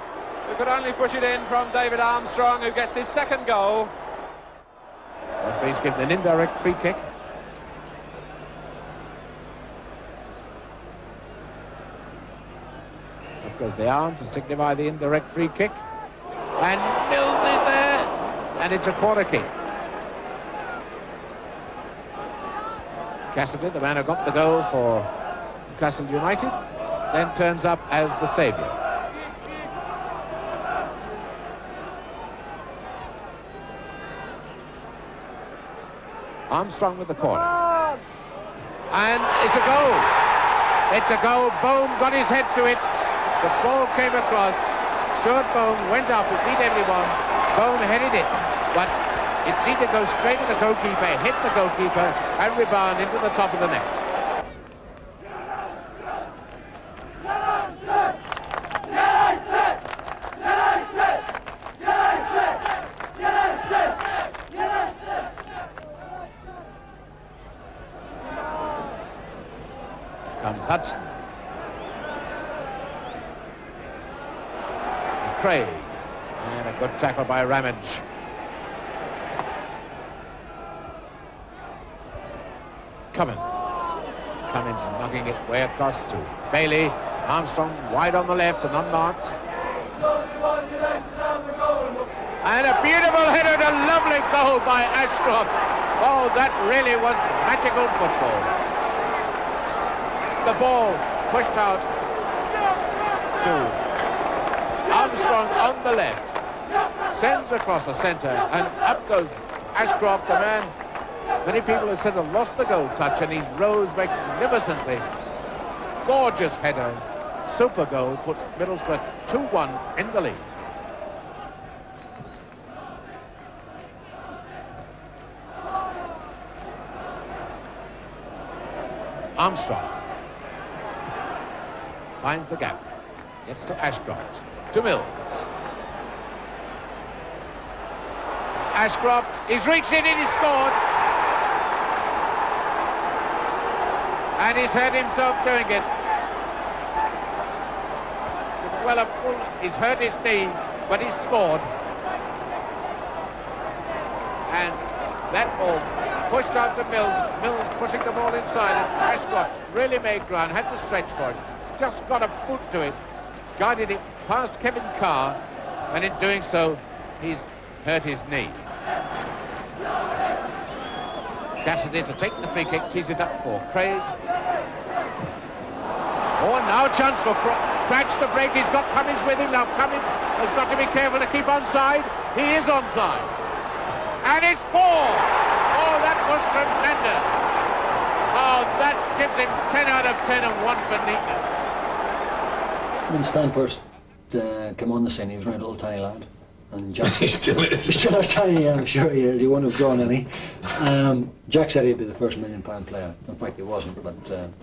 who could only push it in from David Armstrong, who gets his second goal. Referee's given an indirect free kick. Up goes the arm to signify the indirect free kick. And Mills is there, and it's a corner kick. Cassidy, the man who got the goal for Newcastle United, then turns up as the saviour. Armstrong with the corner. And it's a goal. It's a goal. Bone got his head to it. The ball came across. Stuart Bone went up, he beat everyone. Bone headed it. But it seemed to go straight to the goalkeeper, hit the goalkeeper, and rebound into the top of the net. Comes Hudson. Craig. And a good tackle by Ramage. Cummins knocking it way across to Bailey. Armstrong wide on the left and unmarked. And a beautiful header and a lovely goal by Ashcroft. Oh, that really was magical football. The ball pushed out to Armstrong on the left, sends across the centre, and up goes Ashcroft, the man many people have said have lost the goal touch, and he rose magnificently. Gorgeous header, super goal, puts Middlesbrough 2-1 in the lead. Armstrong finds the gap, gets to Ashcroft, to Mills. Ashcroft, he's reached it and he's scored. And he's hurt himself doing it. Well, he's hurt his knee, but he's scored. And that ball pushed out to Mills. Mills pushing the ball inside, and Ashcroft really made ground, had to stretch for it. Just got a boot to it, guided it past Kevin Carr, and in doing so, he's hurt his knee. Cassidy to take the free kick, tees it up for Craig. Oh, now chance for Craggs to break. He's got Cummins with him. Now Cummins has got to be careful to keep onside. He is onside. And it's 4. Oh, that was tremendous. Oh, that gives him 10 out of 10 and 1 for neatness. When Stanford came on the scene, he was only a little tiny lad. And Jack He still is. He still is tiny, yeah, I'm sure he is. He wouldn't have drawn any. Jack said he'd be the first £1 million player. In fact, he wasn't, but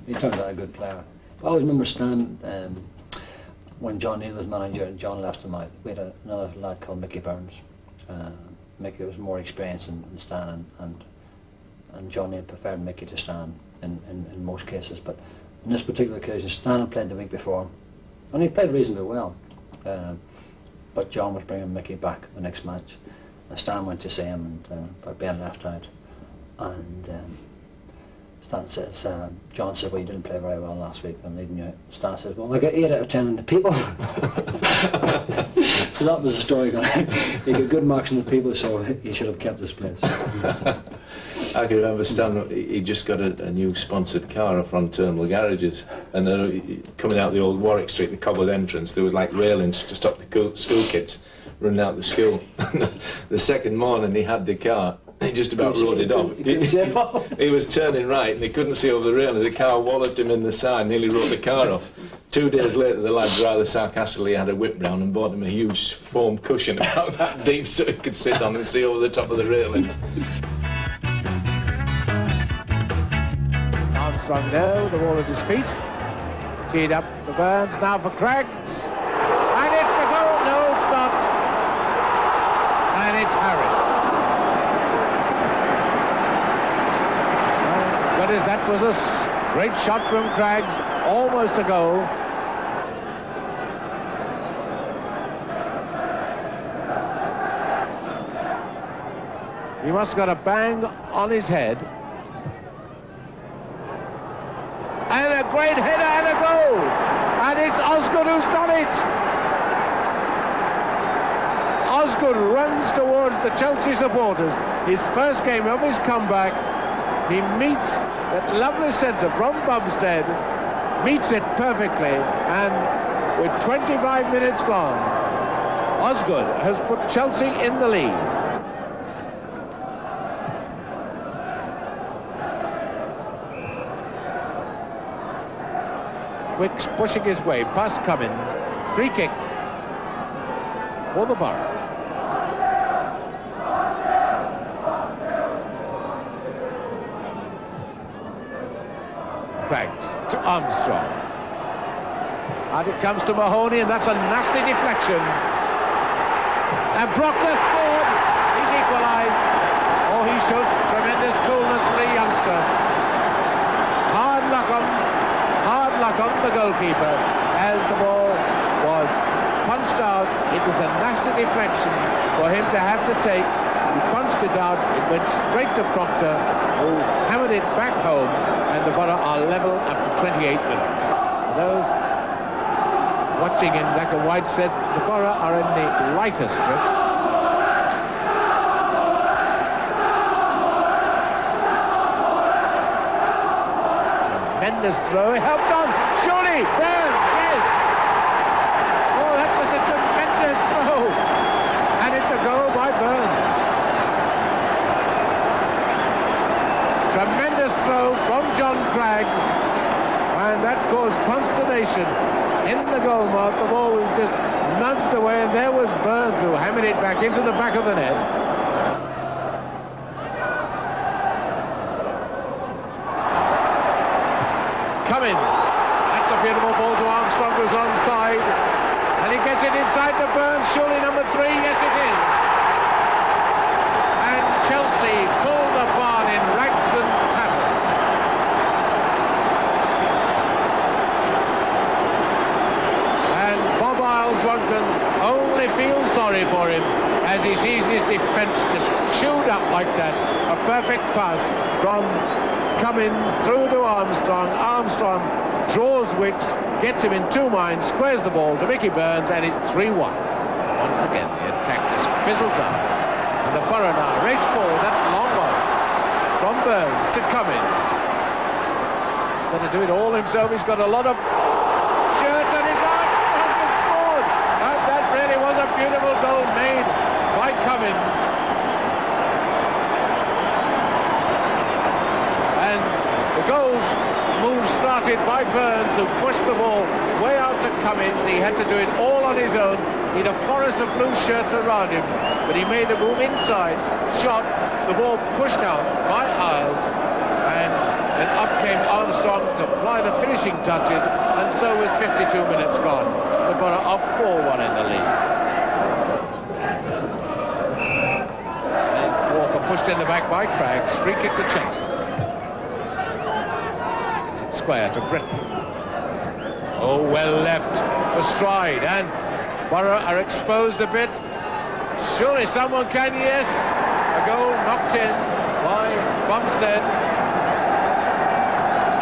he turned out a good player. I always remember Stan, when John Neal was manager and John left him out, we had another lad called Mickey Burns. Mickey was more experienced than Stan, and John Neal preferred Mickey to Stan in most cases. But in this particular occasion, Stan had played the week before, and he played reasonably well. But John was bringing Mickey back the next match, and Stan went to see him about being left out, and Stan says, John said, well, you didn't play very well last week, I'm leaving you out. Stan says, well, I got 8 out of 10 in the people. So that was the story. He got good marks in the people, so he should have kept his place. I can remember Stan, he just got a new sponsored car off from Turnbull Garages, and coming out the old Warwick Street, the cobbled entrance, there was like railings to stop the school kids running out the school. The second morning he had the car, he just about rode it off. He was turning right and he couldn't see over the railings. The car walloped him in the side, nearly wrote the car off. 2 days later, the lads rather sarcastically had a whip round and bought him a huge foam cushion about that deep so he could sit on and see over the top of the railings. Armstrong there with the ball at his feet. Teed up for Burns, now for Craggs. And it's a goal. No, it's not. And it's Harris. But as that was a great shot from Craggs, almost a goal. He must have got a bang on his head. And a great header and a goal. And it's Osgood who's done it. Osgood runs towards the Chelsea supporters. His first game of his comeback. He meets that lovely centre from Bumstead, meets it perfectly, and with 25 minutes gone, Osgood has put Chelsea in the lead. Wicks pushing his way past Cummins. Free kick for the Borough. Craggs to Armstrong. Out it comes to Mahoney, and that's a nasty deflection. And Proctor scored. He's equalised. Oh, he showed tremendous coolness for a youngster. Hard luck on the goalkeeper as the ball was punched out. It was a nasty deflection for him to have to take. He punched it out. It went straight to Proctor, who hammered it back home, and the Borough are level after 28 minutes. Those watching in black and white says the Borough are in the lighter strip. Tremendous throw, helped on, surely, Burns, yes! Oh, that was a tremendous throw, and it's a goal by Burns. Tremendous throw from John Craggs, and that caused consternation in the goal mouth. The ball was just nudged away, and there was Burns who hammered it back into the back of the net. Cummins, that's a beautiful ball to Armstrong, who's onside, and he gets it inside to Burns, surely number 3, yes it is. And Chelsea pulled apart in rags and tatters. And Bob Isles-One can only feel sorry for him as he sees his defence just chewed up like that. A perfect pass from Cummins through to Armstrong. Armstrong draws Wicks, gets him in 2 minds, squares the ball to Mickey Burns, and it's 3-1. Once again, the attack just fizzles out. And the Borough now race forward, that long one from Burns to Cummins. He's got to do it all himself. He's got a lot of shirts, and his Armstrong has scored. And that really was a beautiful goal made by Cummins. And the goals move started by Burns, who pushed the ball way out to Cummins. He had to do it all on his own. He had a forest of blue shirts around him, but he made the move inside, shot, the ball pushed out by Isles, and then up came Armstrong to apply the finishing touches, and so with 52 minutes gone, the Borough are 4-1 in the lead. And Walker pushed in the back by Craggs, free kick to Chelsea. It's it square to Britton. Oh, well left for Stride, and Borough are exposed a bit. Surely someone can, yes. A goal knocked in by Bumstead.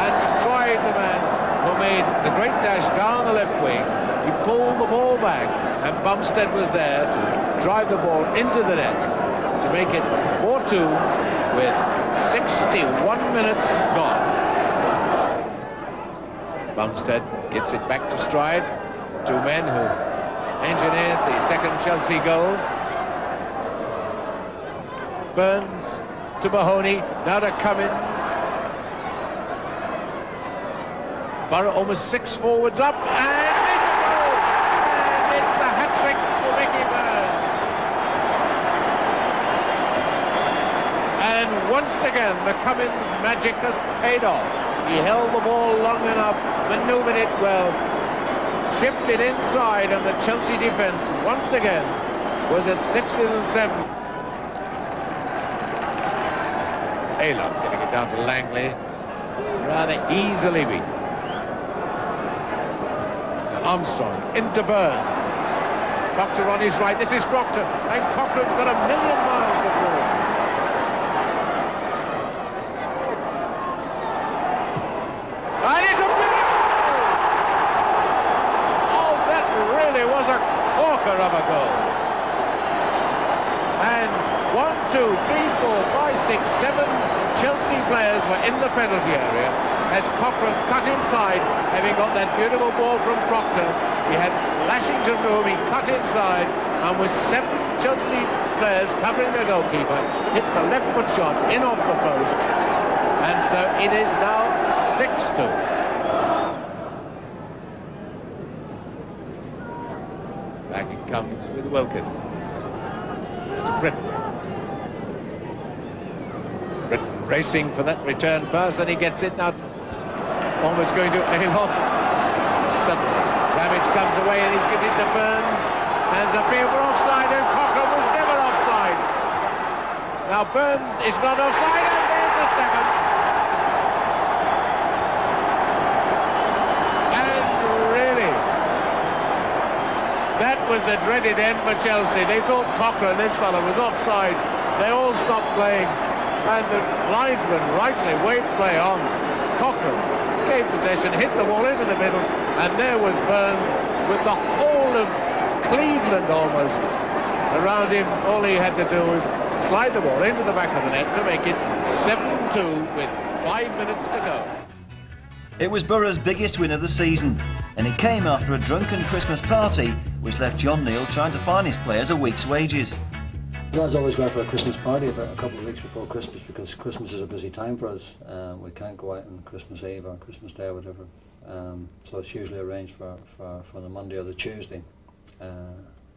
And Stride, the man who made the great dash down the left wing. He pulled the ball back, and Bumstead was there to drive the ball into the net to make it 4-2 with 61 minutes gone. Bumstead gets it back to Stride. Two men who engineered the second Chelsea goal. Burns to Mahoney, now to Cummins. Borough almost 6 forwards up, and it's a goal! And it's the hat-trick for Mickey Burns. And once again, the Cummins magic has paid off. He held the ball long enough, manoeuvred it well, chipped it inside, and the Chelsea defence once again was at 6s and 7s. Aylock getting it down to Langley, rather easily beaten. Armstrong into Burns. Proctor on his right. This is Proctor, and Cochrane's got a million miles of ball. And it's a beautiful goal! Oh, that really was a corker of a goal. And 1, 2, 3, 4, 5, 6, 7 Chelsea players were in the penalty area as Cochrane cut inside, having got that beautiful ball from Proctor. He had Lashington room, he cut inside, and with 7 Chelsea players covering the goalkeeper, hit the left foot shot in off the post, and so it is now 6-2. Back it comes with Wilkins. To Britton. Britton racing for that return pass, and he gets it now. Almost going to Aylott. Suddenly, Ramage comes away and he's given it to Burns. And it's appeal for offside, and Cochrane was never offside. Now Burns is not offside, and there's the 7th. And really, that was the dreaded end for Chelsea. They thought Cochrane, this fellow, was offside. They all stopped playing, and the linesman rightly waved play on. Cochrane gave possession, hit the ball into the middle, and there was Burns with the whole of Cleveland almost around him. All he had to do was slide the ball into the back of the net to make it 7-2 with 5 minutes to go. It was Borough's biggest win of the season, and it came after a drunken Christmas party which left John Neal trying to fine his players a week's wages. I was always going for a Christmas party about a couple of weeks before Christmas, because Christmas is a busy time for us. We can't go out on Christmas Eve or Christmas Day or whatever. So it's usually arranged for the Monday or the Tuesday,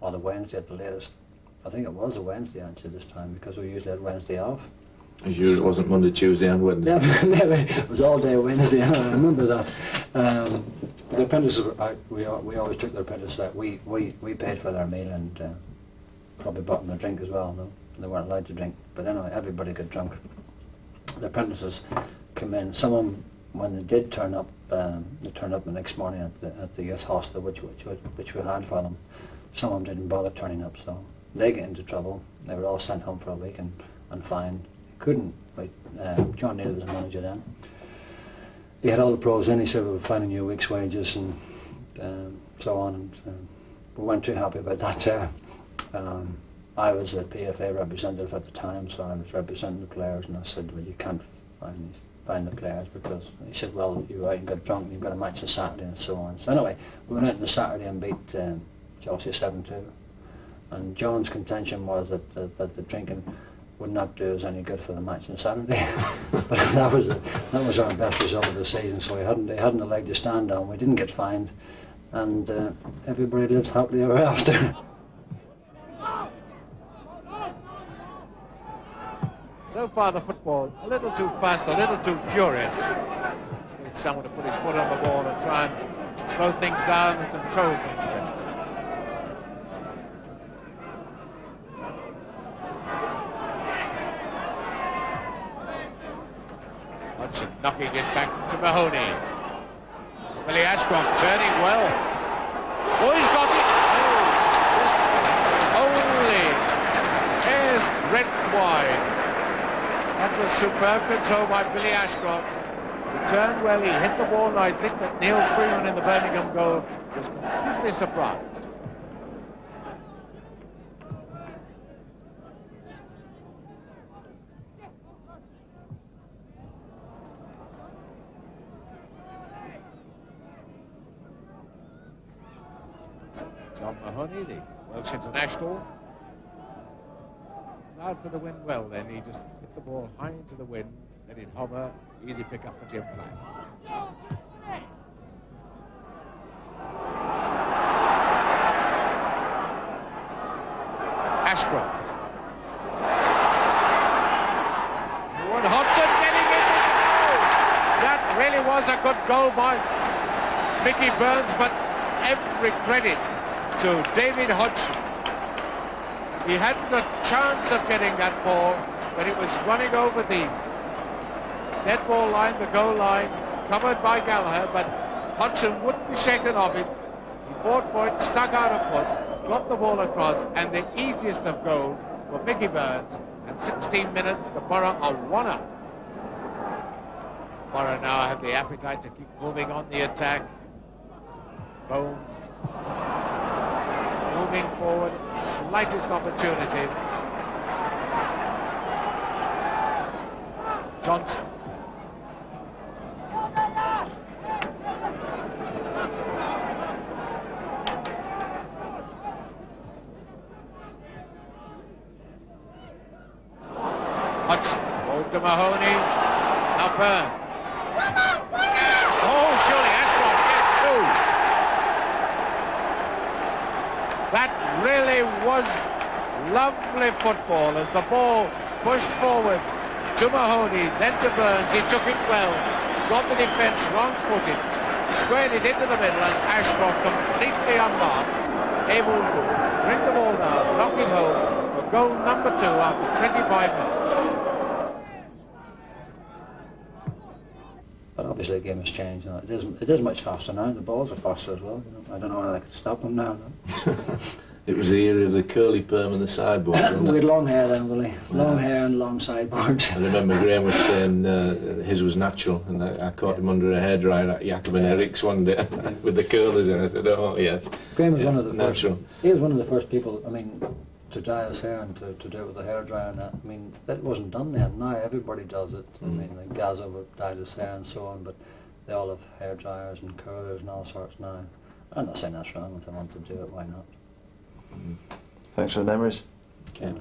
or the Wednesday at the latest. I think it was a Wednesday actually this time, because we usually had Wednesday off. As usual, it wasn't Monday, Tuesday and Wednesday. Yeah, it was all day Wednesday, I remember that. The apprentices, we always took the apprentices out. We paid for their meal and probably bought them a drink as well, though. They weren't allowed to drink. But anyway, everybody got drunk. The apprentices come in. Some of them, when they did turn up, they turned up the next morning at the youth hostel, which we had for them. Some of them didn't bother turning up, so they get into trouble. They were all sent home for a week and fined. Couldn't, but John Neal was the manager then. He had all the pros in. He said we were fining you a week's wages and so on. And we weren't too happy about that. I was a PFA representative at the time, so I was representing the players, and I said, well, you can't find the players, because he said, well, you out and got drunk and you've got a match on Saturday and so on. So anyway, we went out on the Saturday and beat Chelsea 7-2. And John's contention was that the drinking would not do us any good for the match on Saturday. But that was our best result of the season, so he hadn't a leg to stand on. We didn't get fined, and everybody lived happily ever after. So far the football a little too fast, a little too furious. Still someone to put his foot on the ball and try and slow things down and control things a bit. Hudson knocking it back to Mahoney. Willie Ashcroft turning well. Oh, he's got it! Oh, only hairs breadth wide. That was superb control by Billy Ashcroft. He turned well, he hit the ball, and I think that Neil Freeman in the Birmingham goal was completely surprised. John Mahoney, the Welsh international, allowed for the wind well then. He just hit the ball high into the wind, let it hover, easy pick up for Jim Platt. Ashcroft. Wood Hodgson getting it as a goal. That really was a good goal by Mickey Burns, but every credit to David Hodgson. He hadn't a chance of getting that ball, but it was running over the dead ball line, the goal line, covered by Gallagher, but Hodgson wouldn't be shaken off it. He fought for it, stuck out a foot, got the ball across, and the easiest of goals for Mickey Burns. And 16 minutes, the Borough are 1-up. Borough now have the appetite to keep moving on the attack. Boom. Moving forward, slightest opportunity. Johnson. Hudson, ball to Mahoney. Now Burns. Oh, surely Ashcroft, yes, two. That really was lovely football as the ball pushed forward to Mahoney, then to Burns. He took it well, got the defence wrong-footed, squared it into the middle, and Ashcroft completely unmarked, able to bring the ball down, knock it home for goal number 2 after 25 minutes. But obviously the game has changed. You know, it is much faster now. The balls are faster as well. You know. I don't know whether I could stop them now. No? It was the era of the curly perm and the sideboard. We had long hair then, Willie. Long hair and long sideboards. I remember Graham was saying his was natural, and I caught him under a hairdryer at Jacob and Eric's one day with the curlers in it. I said, oh yes. Graham was one of the natural. first. He was one of the first people. I mean, to dye his hair and to do it with a hairdryer and that. I mean, that wasn't done then. Now everybody does it. I mean, like Gazza would dye his hair and so on, but they all have hairdryers and curlers and all sorts now. I'm not saying that's wrong. If they want to do it, why not? Thanks for the memories. Okay.